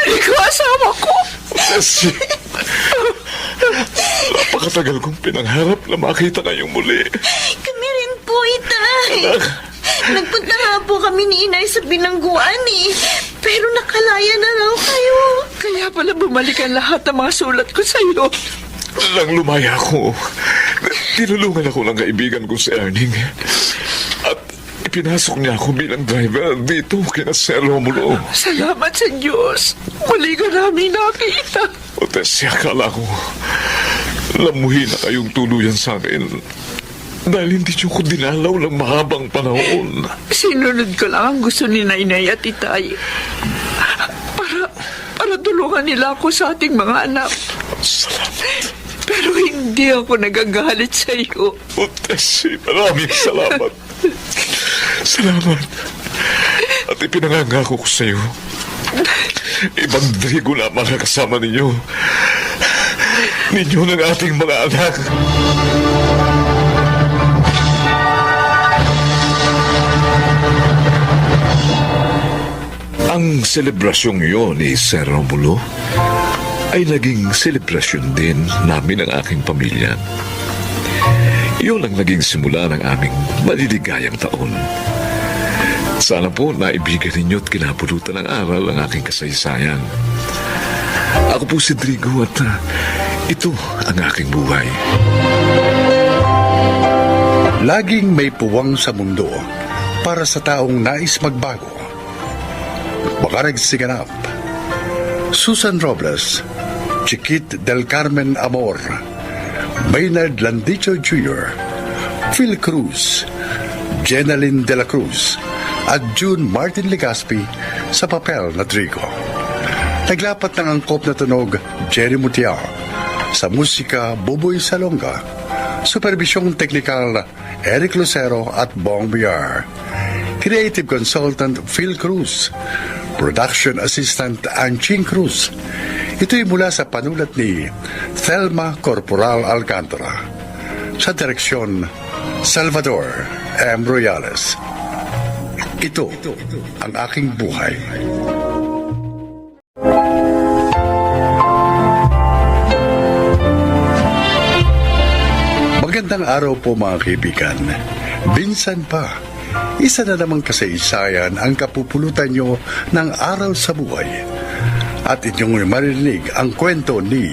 Diego, asawa ko! Tessie! Napakatagal kong pinangharap na makita kayong muli. Kami rin po, Itay. Nagpunta nga po kami ni Inay sa binangguan eh. Pero nakalaya na raw kayo. Kaya pala bumalik ang lahat ng mga sulat ko sa'yo. Nang lumaya ako, tinulungan ako ng kaibigan ko si Erning. At ipinasok niya ako bilang driver dito kina Sir Romulo. Salamat sa Diyos. Muli ka namin nakita. O Tessie, akala ko lamuhin na kayong tuluyan sa akin dahil hindi niyo ko dinalaw ng mahabang panahon. Sinunod ko lang ang gusto ni Nainay at Itay. Para tulungan nila ako sa ating mga anak. Salamat. Pero hindi ako nagagalit sa iyo. O Tessie, maraming salamat. Salamat. At ipinangangako ko sa iyo, ibang Drigo naman ang kasama ninyo. Ninyo ng ating mga anak. Ang selebrasyong iyon ni Sir Romulo ay naging selebrasyon din namin ng aking pamilya. Iyon ang naging simula ng aming maliligayang taon. Sana po naibigan ninyo at kinapulutan ng aral ang aking kasaysayan. Ako po si Drigo at ito ang aking buhay. Laging may puwang sa mundo para sa taong nais magbago. Bakareg Siganap, Susan Robles, Chiquit del Carmen Amor, Maynard Landicho Jr., Phil Cruz, Jenaline de la Cruz, at June Martin Legaspi sa papel na Drigo. Naglapat ng angkop na tunog Jerry Mutiao, sa musika Buboy Salonga, supervisyong teknikal Eric Lucero at Bong Biar, creative consultant Phil Cruz, production assistant Anching Cruz. Ito'y mula sa panulat ni Thelma Corporal Alcantara. Sa direksyon, Salvador M. Royales. Ito ang aking buhay. Magandang araw po mga kaibigan. Minsan pa, isa na namang kasaysayan ang kapupulutan nyo ng araw sa buhay. At inyong marinig ang kwento ni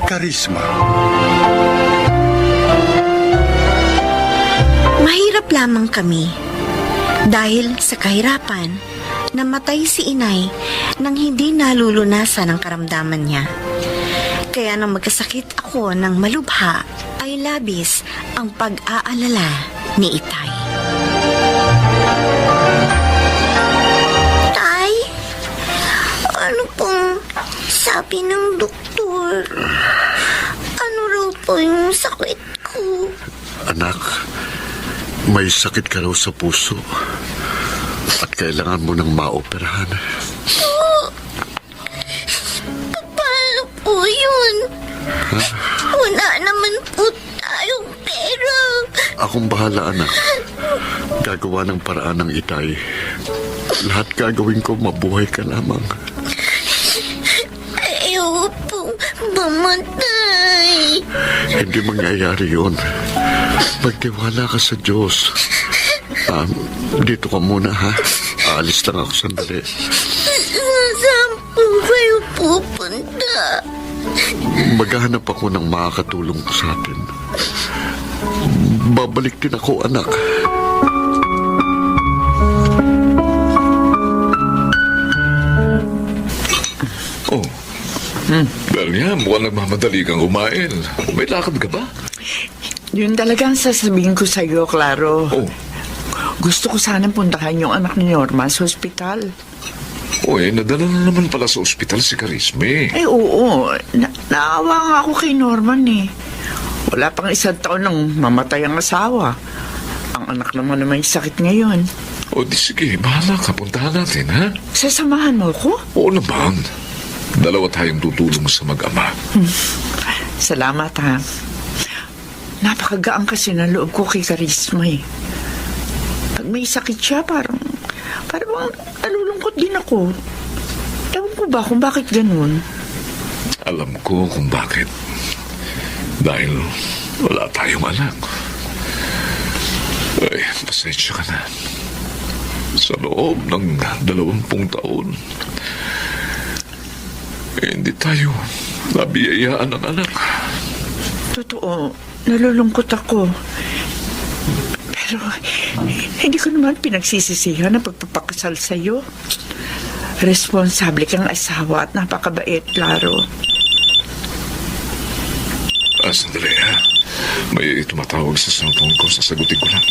Karisma. Mahirap lamang kami. Dahil sa kahirapan, namatay si Inay nang hindi nalulunasan ang karamdaman niya. Kaya nang magkasakit ako ng malubha, ay labis ang pag-aalala ni Itay. Tay, ano pong sabi ng doktor? Ano raw po yung sakit ko? Anak, may sakit ka raw sa puso at kailangan mo nang maoperahan. Paano po yun? Wala naman po tayong pera. Akong bahala, anak. Gagawa ng paraan ng Itay. Lahat gagawin ko, mabuhay ka lamang. Ayaw pong mamatay. Hindi mangyayari yun. Magtiwala ka sa Diyos. Dito ka muna, ha? Aalis lang ako sandali. Saan po kayo pupunta? Maghahanap ako ng makakatulong sa atin. Babalik din ako, anak. Oh, Belia, mukhang nagmamadali kang kumain. May lakad ka ba? Yun talagang sasabihin ko sa iyo, Claro. Oh, Gusto ko sanang puntahan yung anak ni Norma sa ospital. nadala na naman pala sa ospital si Karisme. Oo. Naawa nga ako kay Norman eh. Wala pang 1 taon nang mamatay ang asawa. Ang anak naman na may sakit ngayon. O di sige, bahala ka. Puntahan natin, ha? Sasamahan mo ko? Oo naman. Dalawa tayong tutulong sa mag-ama. Salamat, ha. Napakagaan kasi ng loob ko kay Karisma, eh. Pag may sakit siya, parang nalulungkot din ako. Ewan ko ba kung bakit ganun? Alam ko kung bakit. Dahil wala tayong anak. Ay, pasensya ka na. Sa loob ng 20 taon, hindi tayo nabiyayaan ng anak. Totoo, nalulungkot ako. Pero hindi ko naman pinagsisisihan ang pagpapakasal sa'yo. Responsable kang asawa at napakabait, Claro. Sandali, ha? May tumatawag sa cellphone ko. Sasagutin ko lang.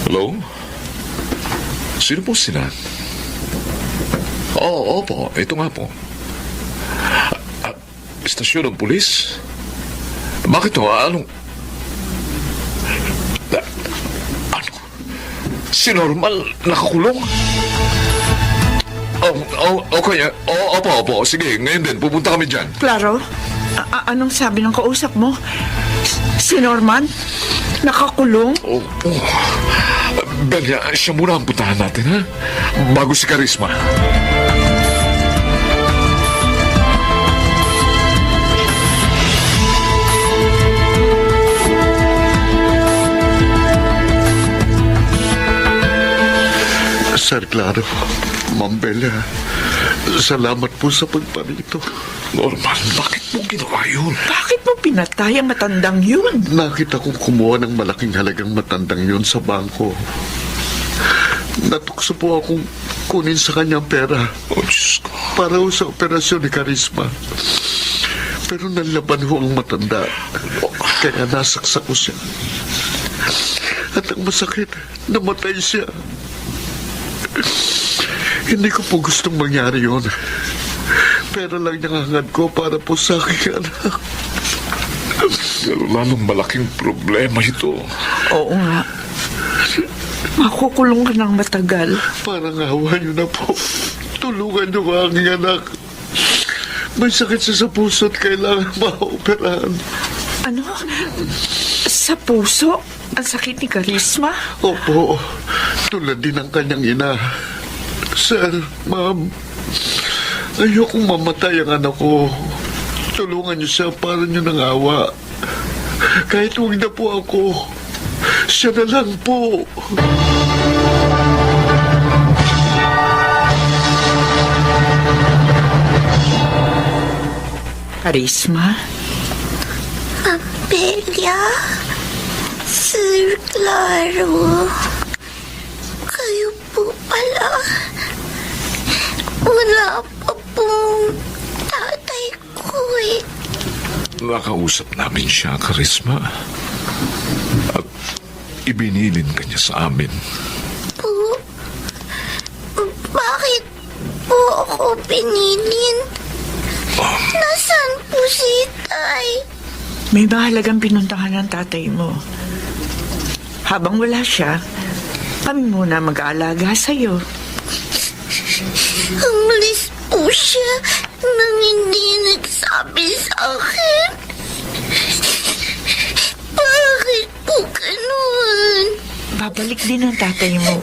Hello? Sino po sila? Oo, opo. Ito nga po. Istasyon ng pulis? Bakit to? Ano? Si Normal nakakulong? Okay. Opo. Sige, ngayon din. Pupunta kami dyan. Claro, anong sabi ng kausap mo? Si Norman? Nakakulong? Belia, siya muna ang puntahan natin, ha? Bago si Karisma. Sir Claro, Ma'am Bella, salamat po sa pagparito. Norman, bakit mo ginawa yun? Bakit mo pinatay ang matandang yun? Nakita kong kumuha ng malaking halagang matandang yun sa bangko. Natukso po akong kunin sa kanyang pera Oh, Diyos ko. para ho sa operasyon ni Karisma. Pero nalaban ho ang matanda, kaya nasaksak ko siya. At ang masakit, namatay siya. Hindi ko po gustong mangyari yun. Pero lang nangangad ko para po sa aking anak. Pero lalong malaking problema ito. Oo nga. Makukulong ka ng matagal. Parang awa niyo na po. Tulungan niyo ang aking anak. May sakit siya sa puso at kailangan maoperahan. Ano? Sa puso? Ang sakit ni Karisma? Opo, tulad din ng kanyang ina. Sir, ma'am, ayokong mamatay ang anak ko. Tulungan niyo siya para niyo ng awa. Kahit huwag na po ako, siya na lang po. Karisma? Amelia? Sir Claro? Kayo po pala. Wala pa pong tatay ko eh. Nakausap namin siya, Karisma. At ibinilin ka niya sa amin. Po? Bakit po ako pinilin? Nasaan po si Tay? May mahalagang pinuntahan ng tatay mo. Habang wala siya, kami muna mag-aalaga sa'yo. Umalis po siya nang hindi nagsabi sa akin. Bakit po ganun? Babalik din ang tatay mo.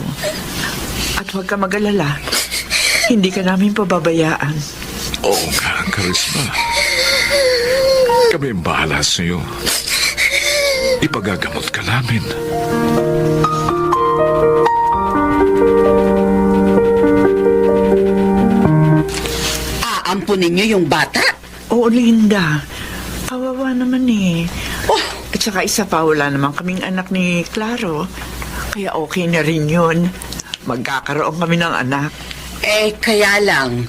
At huwag ka mag-alala. Hindi ka namin pababayaan. Oo nga, Karisma. Kami ang bahala sa'yo. Ipagagamot ka namin. Aampunin niyo yung bata? Oo, Linda. Kawawa naman eh. At saka isa pa, wala naman kaming anak ni Claro. Kaya okay na rin yun. Magkakaroon kami ng anak. Kaya lang,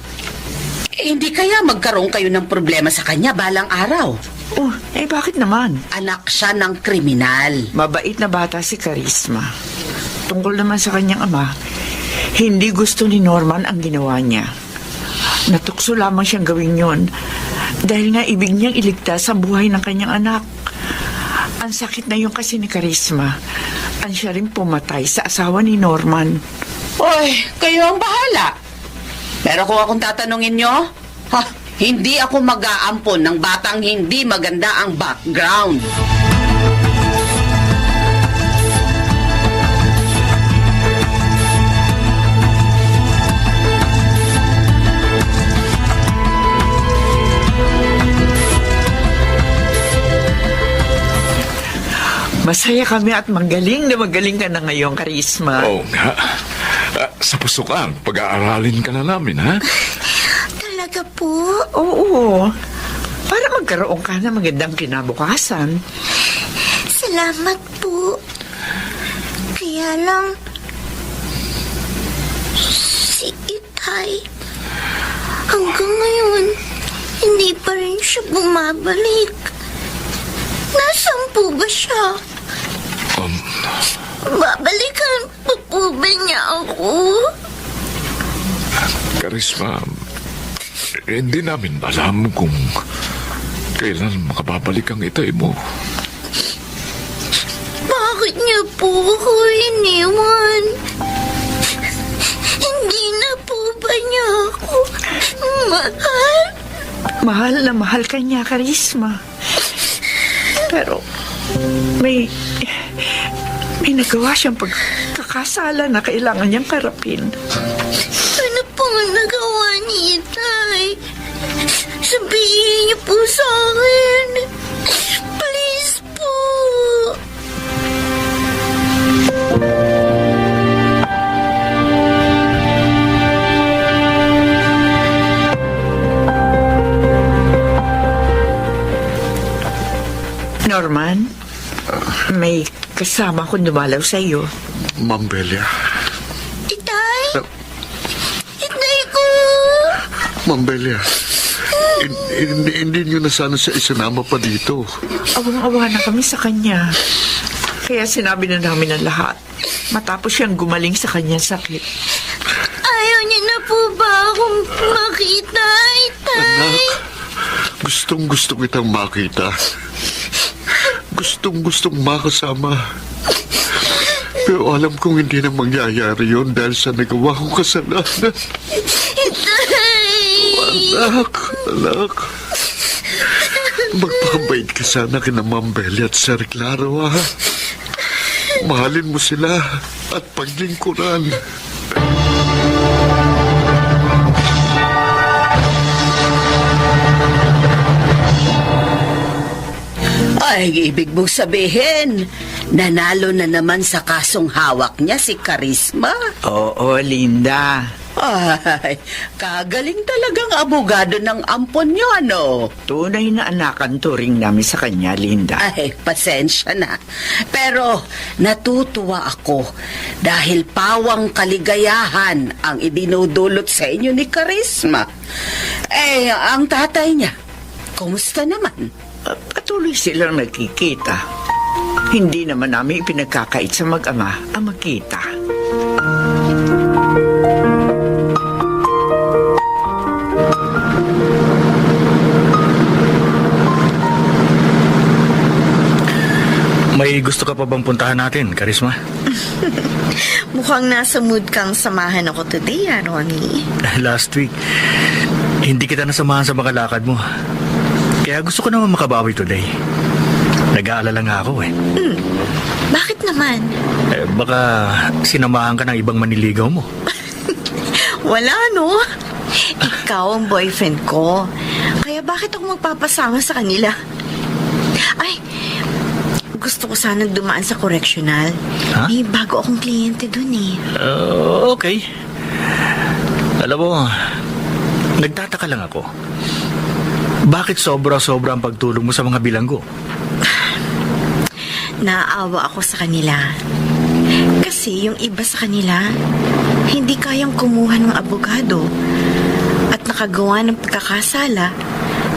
hindi kaya magkaroon kayo ng problema sa kanya balang araw? Oh, bakit naman? Anak siya ng kriminal. Mabait na bata si Karisma. Tungkol naman sa kanyang ama, hindi gusto ni Norman ang ginawa niya. Natukso lamang siyang gawin yon dahil nga ibig niyang iligtas ang buhay ng kanyang anak. Ang sakit na yung kasi ni Karisma kailangan siya rin pumatay sa asawa ni Norman. Oy, kayo ang bahala. Pero kung akong tatanungin nyo, hindi ako mag-aampon ng batang hindi maganda ang background. Masaya kami at magaling ka na ngayon, Karisma. Oo nga. Sa pasukan, pag-aaralin ka na namin, ha? Talaga po? Oo. Para magkaroon ka na magandang kinabukasan. Salamat po. Kaya lang, si Itay, hanggang ngayon, hindi pa rin siya bumabalik. Nasaan po ba siya? Babalikan pa po ba niya ako? Karisma, hindi namin alam kung kailan makababalik ang itay mo. Bakit niya po ako iniwan? Hindi na po ba niya ako mahal? Mahal na mahal ka niya, Karisma. Pero may nagawa siyang pagkakasala na kailangan niyang karapin. Ano pong nagawa ni Itay? Sabihin niyo po sa akin. Please po. Norman, may kasama akong dumalaw sa iyo. Ma'am Belia. Itay? Itay ko! Ma'am Belia. Hindi nyo na sana siya isinama pa dito. Awang-awa na kami sa kanya. Kaya sinabi na namin ang lahat. Matapos siyang gumaling sa kanyang sakit. Ayaw niya na po ba akong makita, Itay? Anak, gustong-gusto kitang makita. Gustong-gustong makasama. Pero alam kong hindi na mangyayari yun dahil sa nagawa kong kasalanan. Anak. Magpakabait ka sana kina Ma'am Belly at Sir Claro, ha? Mahalin mo sila at paglingkuran. Ay, ibig mong sabihin, nanalo na naman sa kasong hawak niya si Karisma. Oo, Linda. Ay, kagaling talagang abogado ng ampon niyo, ano? Tunay na anak ang turing namin sa kanya, Linda. Ay, pasensya na. Pero natutuwa ako dahil pawang kaligayahan ang idinudulot sa inyo ni Karisma. Eh, ang tatay niya, kumusta naman? Patuloy silang nagkikita. Hindi naman namin ipinagkakait sa mag-ama ang magkita. May gusto ka pa bang puntahan natin, Karisma? Mukhang nasa mood kang samahan ako today, Ronnie. Last week, hindi kita nasamahan sa mga lakad mo. Kaya gusto ko naman makabawi today. Nag-aalala nga ako eh. Bakit naman? Baka sinamahan ka ng ibang maniligaw mo. Wala, no? Ikaw ang boyfriend ko. Kaya bakit ako magpapasama sa kanila? Ay, gusto ko sanang dumaan sa correctional. Ha? May bago akong kliyente dun eh. Okay. Alam mo, nagtataka lang ako. Bakit sobra-sobra ang pagtulong mo sa mga bilanggo? Naaawa ako sa kanila. Kasi yung iba sa kanila, hindi kayang kumuha ng abogado at nakagawa ng pagkakasala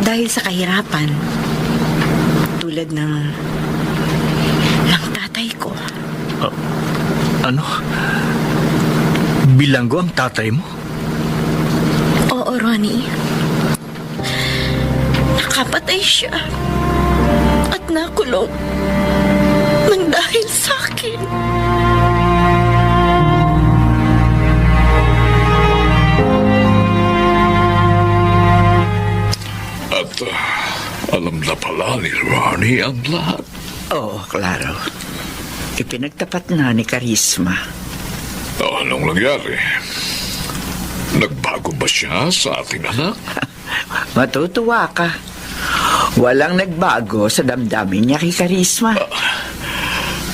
dahil sa kahirapan. Tulad ng tatay ko. Ano? Bilanggo ang tatay mo? Oo, Ronnie. Nakapatay siya at nakulong ng dahil sa akin. At alam na pala ni Ronnie ang lahat. Oo, klaro. Ipinagtapat na ni Karisma. Anong nangyari? Nagbago ba siya sa ating anak? Matutuwa ka. Walang nagbago sa damdamin niya kay Karisma.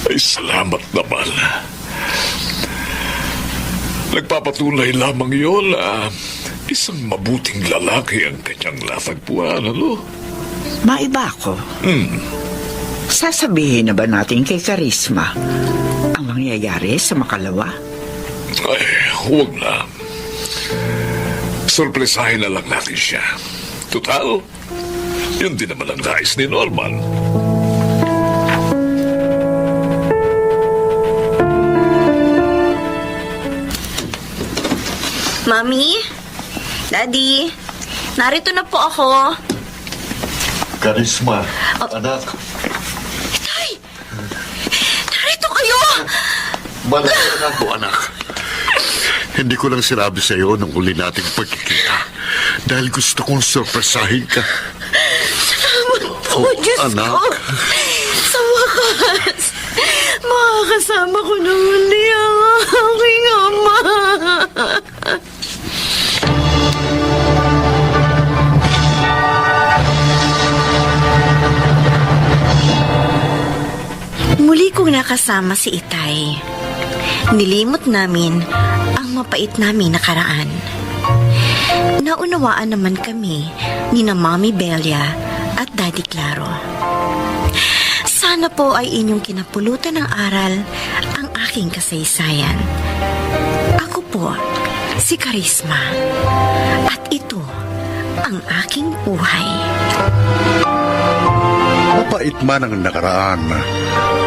Ay, salamat naman. Nagpapatunay lamang yun na isang mabuting lalaki ang kanyang latagpuan, ano? Maiba ko. Sasabihin na ba natin kay Karisma ang mangyayari sa makalawa? Ay, huwag na. Sorpresahin na lang natin siya. Total, yun din naman ang nais ni Norman. Mami? Daddy? Narito na po ako. Karisma, anak, Tay! Narito kayo! malaki na ako, anak. Hindi ko lang sinabi sa iyo nung uli nating pagkikita dahil gusto kong sorpresahin ka. Oh, Diyos anak. ko! Sa wakas, makakasama ko na muli ang aking ama. Muli kong nakasama si Itay. Nilimot namin ang mapait naming nakaraan. Naunawaan naman kami ni na Mami Belia at Daddy Claro. Sana po ay inyong kinapulutan ng aral ang aking kasaysayan. Ako po, si Karisma. At ito ang aking buhay. Mapait man ang nakaraan,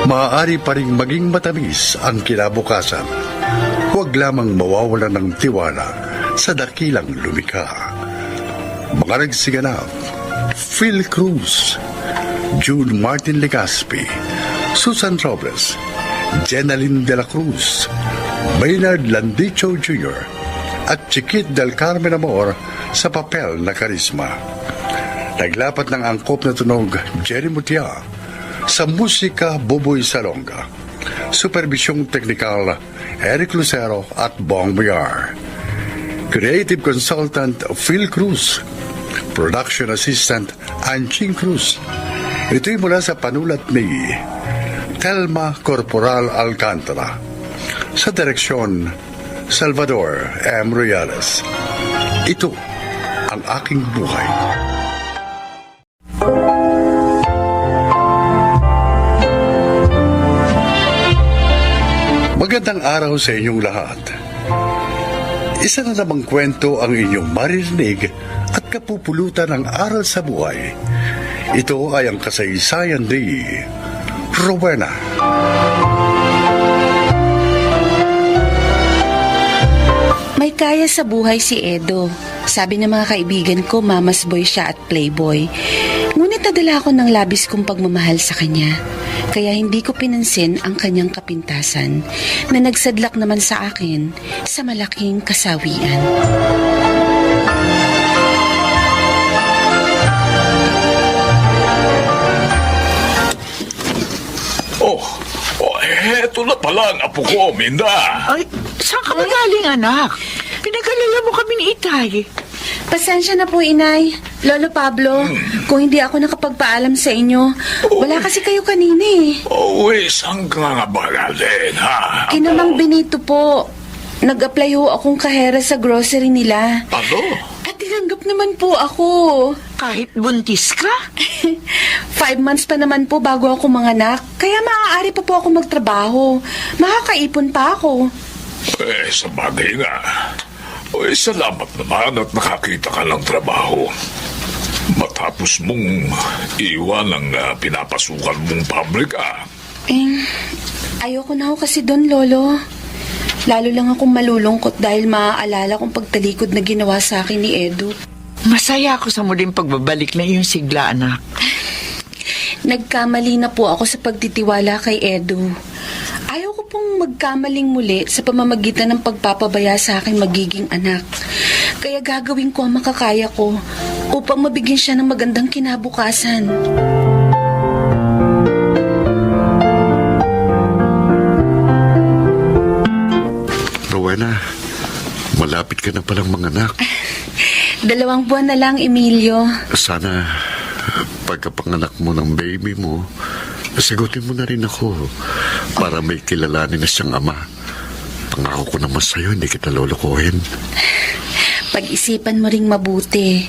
maaari pa rin maging matamis ang kinabukasan. Huwag lamang mawawala ng tiwala sa dakilang lumikha. Mga nagsiganap, Phil Cruz, June Martin Legaspi, Susan Robles, Jenaline de la Cruz, Maynard Landicho Jr., at Chiquit del Carmen Amor sa papel na Karisma. Naglapat ng angkop na tunog Jerry Mutia, sa musika Buboy Salonga, supervisyong teknikal Eric Lucero at Bong Biar, creative consultant Phil Cruz, production assistant Anching Cruz. Ito'y mula sa panulat ni Telma Corporal Alcantara, sa direksyon Salvador M. Reales. Ito ang aking buhay. Magandang araw sa inyong lahat. Isa na namang kwento ang inyong maririnig at kapupulutan ng aral sa buhay. Ito ay ang kasaysayan ni Rowena. May kaya sa buhay si Edo. Sabi ng mga kaibigan ko, mama's boy siya at playboy. Ngunit nadala ako ng labis kong pagmamahal sa kanya. Kaya hindi ko pinansin ang kanyang kapintasan na nagsadlak naman sa akin sa malaking kasawian. Eto na pala ang apo ko, Minda. Ay, saan ka magaling, anak? Pinag-alala mo kami ni Itay. Pasensya na po, Inay. Lolo Pablo, kung hindi ako nakapagpaalam sa inyo, wala kasi kayo kanina eh. Saan ka nga ba galing, ha? Kinamang Benito po. Nag-apply ho akong kahera sa grocery nila. Ano? At tinanggap naman po ako. Kahit buntis ka? 5 months pa naman po bago ako manganak. Kaya maaari pa po ako magtrabaho. Makakaipon pa ako. Sa bagay nga. Salamat naman at nakakita ka ng trabaho. Matapos mong iwan ang pinapasukan mong pabrika. Ayoko na ho kasi doon, Lolo. Lalo lang akong malulungkot dahil maaalala kong pagtalikod na ginawa sa akin ni Edo. Masaya ako sa muling pagbabalik na iyong sigla, anak. Nagkamali na po ako sa pagtitiwala kay Edu. Ayaw ko pong magkamaling muli sa pamamagitan ng pagpapabaya sa aking magiging anak. Kaya gagawin ko ang makakaya ko upang mabigyan siya ng magandang kinabukasan. Rowena, malapit ka na palang manganak. 2 buwan na lang, Emilio. Sana pagkapanganak mo ng baby mo, sagutin mo na rin ako para may kilalanin na siyang ama. Pangako ko naman sa'yo, hindi kita lolokohin. Pag-isipan mo ring mabuti.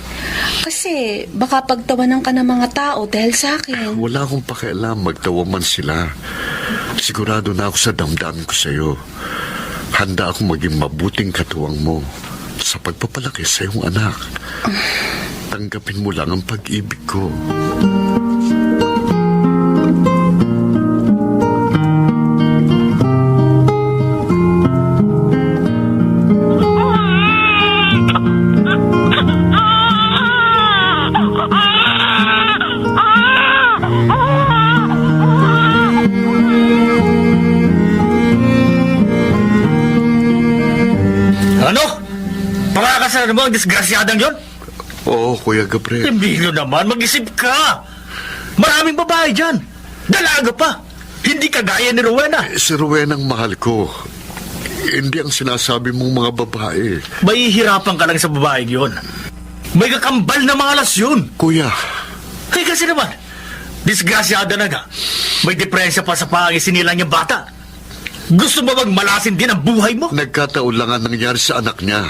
Kasi baka pagtawanan ka ng mga tao dahil sa akin. Wala akong pakialam, magtawa man sila. Sigurado na ako sa damdamin ko sa'yo. Handa akong maging mabuting katuwang mo sa pagpapalaki sa iyong anak. Tanggapin mo lang ang pag-ibig ko. Ano? Pakakasal mo ang disgrasyadang yon? Oo, Kuya Gabriel. Emilio naman, mag-isip ka. Maraming babae dyan. Dalaga pa. Hindi kagaya ni Rowena. Si Rowena ang mahal ko. Hindi ang sinasabi mong mga babae. Mahihirapan ka lang sa babae yon. May kakambal na mga lasyon. Kuya, Kaya kasi naman, disgrasyada na nga. May depresya pa sa pangisilang niyang bata. Gusto mo bang malasin din ang buhay mo? nagkataon lang ang nangyari sa anak niya.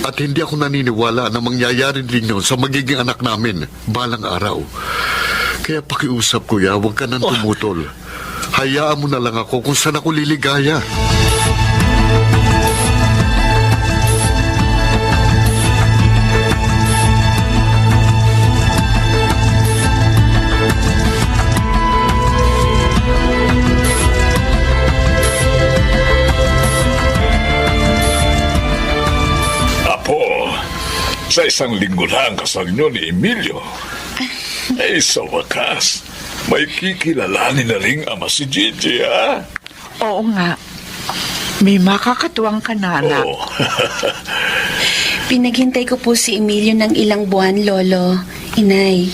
At hindi ako naniniwala na mangyayari din yun sa magiging anak namin balang araw. Kaya pakiusap, Kuya, huwag ka nang tumutol. Hayaan mo na lang ako kung saan ako liligaya. Apo, sa isang linggo na ang kasal niyo ni Emilio. Eh, sa wakas, may kikilalanin na ring ama si Gigi, ha? Oo nga. May makakatuwang ka na, anak. Oo. Pinaghintay ko po si Emilio ng ilang buwan, Lolo, Inay.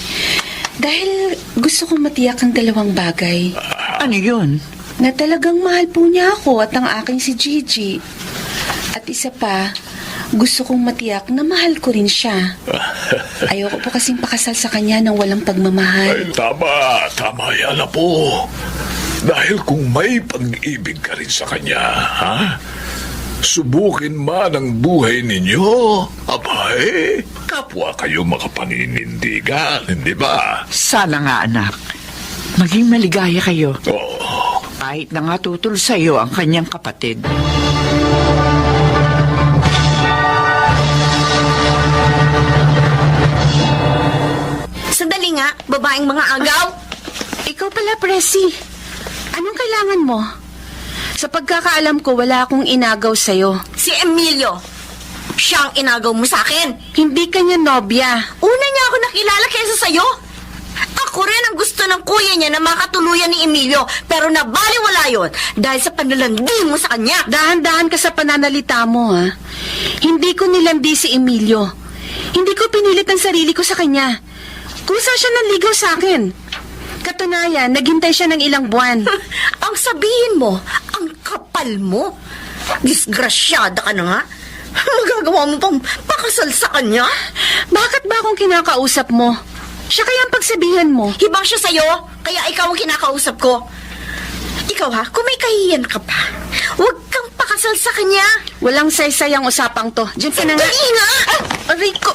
Dahil gusto kong matiyak ang 2 bagay. Ano yun? Na talagang mahal po niya ako at ang aking si Gigi. At isa pa, gusto kong matiyak na mahal ko rin siya. Ayoko po kasing pakasal sa kanya ng walang Ay, pagmamahal. tama yan, Apo. Dahil kung may pag-ibig ka rin sa kanya, ha? Subukin man ang buhay ninyo. Abay, kapwa kayo makapaninindigan, hindi ba? Sana nga, anak. Maging maligaya kayo. Oo. Kahit na nga tutol sa'yo ang kanyang kapatid. Sandali nga, babaeng mga agaw. Ikaw pala, Presi. Anong kailangan mo? Sa pagkakaalam ko, wala akong inagaw sa'yo. Si Emilio. Siya ang inagaw mo sa akin. Hindi kanya nobya. Una niya ako nakilala kaysa sa'yo. Ako rin ang gusto ng kuya niya na makatuluyan ni Emilio, pero nabaliwala yun dahil sa panlalandi mo sa kanya. Dahan-dahan ka sa pananalita mo, ha? Hindi ko nilandi si Emilio. Hindi ko pinilit ang sarili ko sa kanya. Kusa siya nanligaw sa akin. Katunayan, naghintay siya ng ilang buwan. Ang sabihin mo, ang kapal mo. Disgrasyada ka na nga. Magagawa mo pang pakasal sa kanya? Bakit ba akong kinakausap mo? Siya kaya ang pagsabihan mo. Hibang siya sa'yo, kaya ikaw ang kinakausap ko. Ikaw ha, kung may kahiyan ka pa, huwag kang pakasal sa kanya. Walang saysay ang usapang to. Diyan ka na nga. Dali nga! Aray ko,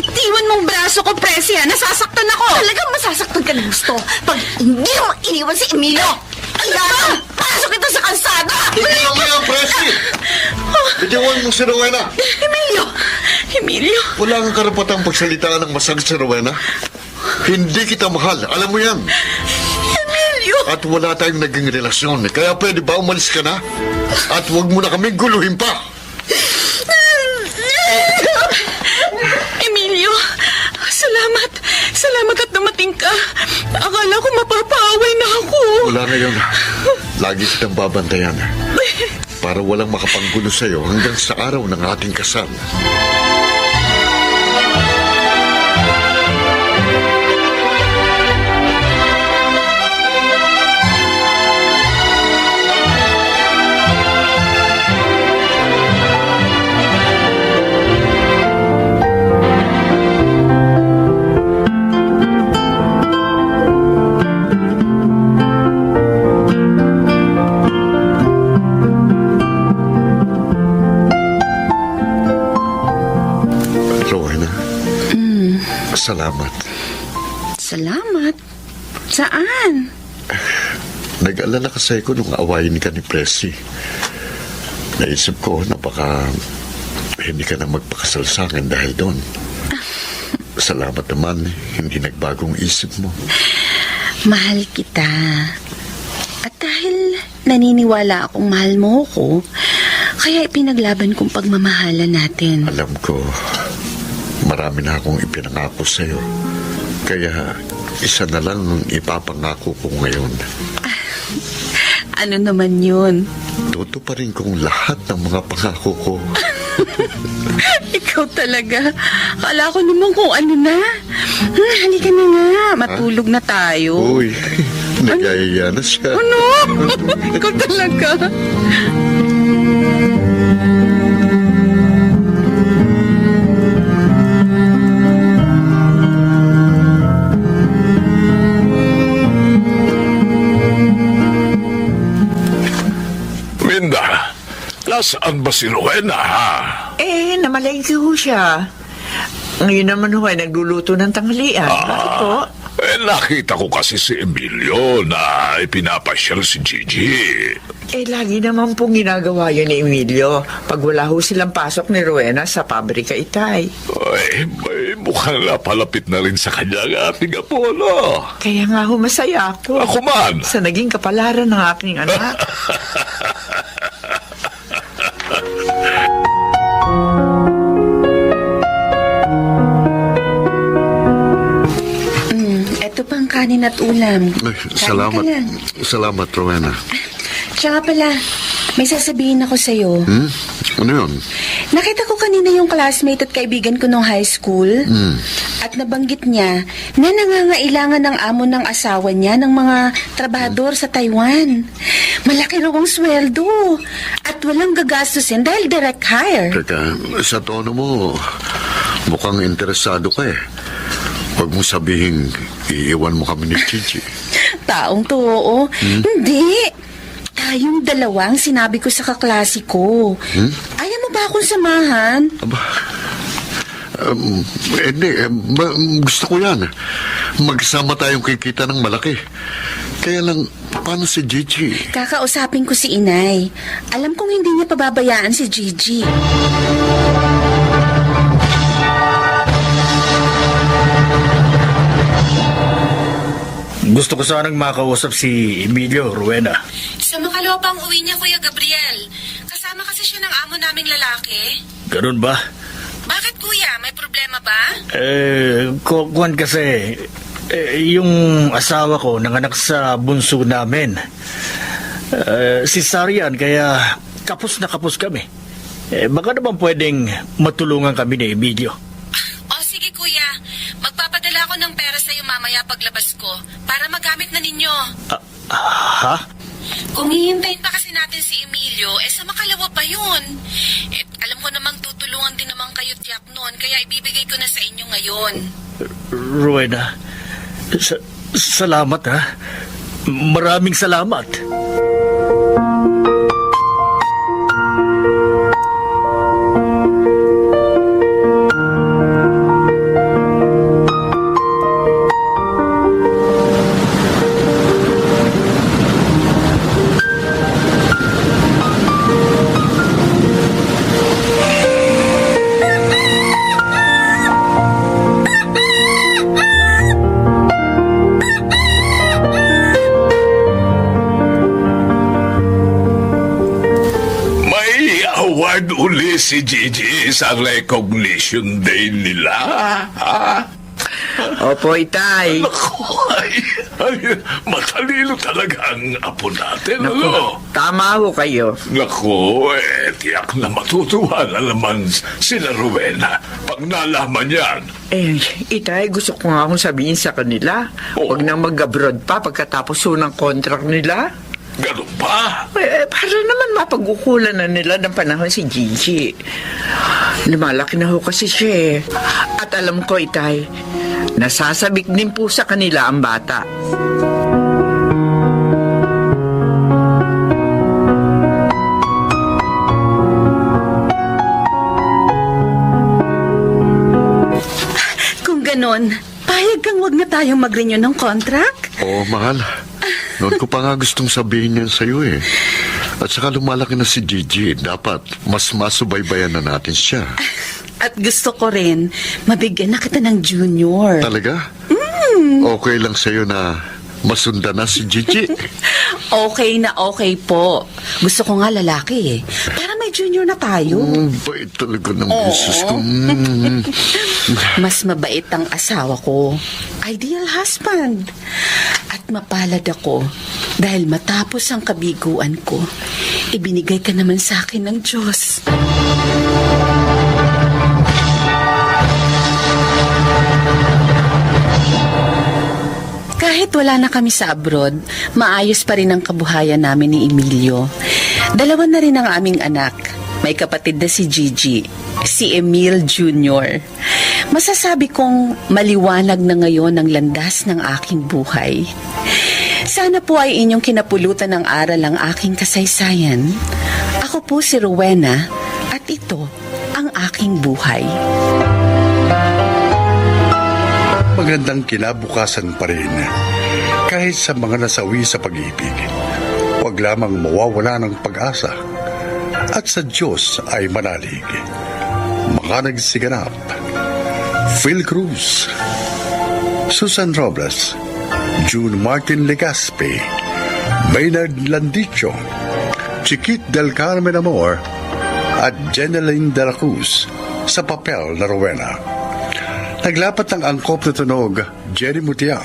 bitiwan mong braso ko, Presi, ha? Nasasaktan ako. Talagang masasaktan ka ng gusto pag hindi mo iniwan si Emilio. Alam! Pasok ito sa kalsada! Tignan mo yan, Presi! Bitiwan mo si Rowena! Emilio! Emilio. Wala kang karapatang pagsalitaan ng masakit si Rowena. Hindi kita mahal, alam mo yan. Emilio! At wala tayong naging relasyon. Kaya pwede ba umalis ka na? At huwag mo na kaming guluhin pa. Emilio, salamat. Salamat at dumating dumating ka. Akala ko mapapaaway na ako. Wala na yun. Lagi kitang babantayan. Para walang makapanggulo sa'yo hanggang sa araw ng ating kasal. Rowena, salamat. Salamat. Saan? Nag-alala kasi ako nung awayin ka ni Presi. Naisip ko na baka hindi ka na magpakasal sa akin dahil doon. Salamat naman, hindi nagbagong isip mo. Mahal kita. At dahil naniniwala akong mahal mo ko, kaya ipinaglaban kong pagmamahalan natin. Alam ko, marami na akong ipinangako sa'yo. Kaya isa na lang ang ipapangako ko ngayon. Ano naman yun? Tutuparin kong lahat ng mga pangako ko. Ikaw talaga. Kala ko naman kung ano na. Halika na nga. Matulog na tayo. Uy, nagayaya na siya. Ano? Ikaw talaga. Minda, nasaan ba si Rowena, ha? Namalengke ho siya. Ngayon naman ho ay nagluluto ng tanghalian. Bakit po? Nakita ko kasi si Emilio na ipinapasyal si Gigi. Lagi naman pong ginagawa yun ni Emilio pag wala ho silang pasok ni Rowena sa pabrika, Itay. Ay, may mukhang napalapit na rin sa kanya ang ating Apollo. Kaya nga ho masaya ako. Ako man. Sa naging kapalaran ng aking anak. Eto pang kanin at ulam. Ay, Kain salamat. ka lang. Salamat, Rowena. Tsaka pala, may sasabihin ako sa'yo. Ano yun? Nakita ko kanina yung classmate at kaibigan ko nung high school. At nabanggit niya na nangangailangan ng amo ng asawa niya ng mga trabahador sa Taiwan. Malaki raw ang sweldo. At walang gagastusin dahil direct hire. Teka, sa tono mo, mukhang interesado ka eh. Huwag mo sabihin, iiwan mo kami ni Gigi. Taong to, oo. Hindi. Tayong dalawang sinabi ko sa kaklase ko. Ayaw mo ba akong samahan? Aba, hindi. Gusto ko yan. Magsama tayong kikita ng malaki. Kaya lang, paano si Gigi? Kakausapin ko si Inay. Alam kong hindi niya pababayaan si Gigi. Gusto ko sanang makausap si Emilio, Rowena. Sa makalawa pang uwi niya, Kuya Gabriel. Kasama kasi siya ng amo naming lalaki. Ganun ba? Bakit, Kuya? May problema ba? Kuwan kasi, yung asawa ko nanganak sa bunso namin. Si Sarian, kaya kapos na kapos kami. Baka naman pwedeng matulungan kami ni Emilio. O sige, Kuya. Magpapadala ako ng pera sa'yo mamaya paglabas ko para magamit na ninyo. Ha? Kung hihintayin pa kasi natin si Emilio, sa makalawa pa yun. Alam ko namang tutulungan din naman kayo tiyak noon, kaya ibibigay ko na sa inyo ngayon. Rowena, salamat ha. Maraming salamat. Uli si Gigi sa recognition day nila. Ha? Opo, Itay. Naku, ay, matalino talaga ang apo natin, Naku, ano? tama ho kayo. Naku, tiyak na matutuwa na naman sila Rowena pag nalaman yan. Itay, gusto ko nga akong sabihin sa kanila. Oo. Huwag nang mag-abroad pa pagkatapos ho ng contract nila. Ganun ba? Para naman mapag-ukulan na nila ng panahon si Gigi. Lumalaki na ho kasi siya eh. At alam ko, Itay, nasasabik din po sa kanila ang bata. Kung ganon, payag kang wag na tayong mag-renew ng contract? Oo, mahal. Noon ko pa nga gustong sabihin yan sa'yo eh. At saka lumalaki na si Gigi. Dapat mas masubaybayan na natin siya. At gusto ko rin, mabigyan na kita ng junior. Talaga? Okay lang sa'yo na masunda na si Gigi. Okay na okay po. Gusto ko nga lalaki eh. Para may junior na tayo. Bait talaga ng Oo. business ko. Mas mabait ang asawa ko. Ideal husband. At mapalad ako dahil matapos ang kabiguan ko, ibinigay ka naman sa akin ng Diyos. Kahit wala na kami sa abroad, maayos pa rin ang kabuhayan namin ni Emilio. Dalawa na rin ang aming anak. May kapatid na si Gigi, si Emil Jr. Masasabi kong maliwanag na ngayon ang landas ng aking buhay. Sana po ay inyong kinapulutan ng aral ang aking kasaysayan. Ako po si Rowena at ito ang aking buhay. Magandang kinabukasan pa rin. Kahit sa mga nasawi sa pag-ibig, huwag lamang mawawala ng pag-asa. At sa Diyos ay manalig. Mga nagsiganap: Phil Cruz, Susan Robles, June Martin Legaspi, Maynard Landicho, Chiquit del Carmen Amor, at Jeneline de la Cruz sa papel na Rowena. Naglapat ng angkop na tunog, Jerry Mutia.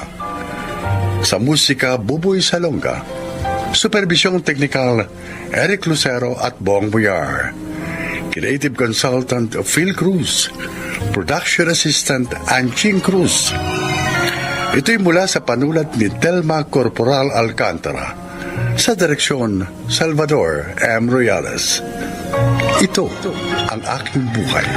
Sa musika, Buboy Salonga. Supervisyong teknikal, Eric Lucero at Bong Buyar. Creative Consultant, Phil Cruz. Production Assistant, Anching Cruz. Ito'y mula sa panulat ni Telma Corporal Alcantara. Sa direksyon, Salvador M. Royales. Ito ang aking buhay.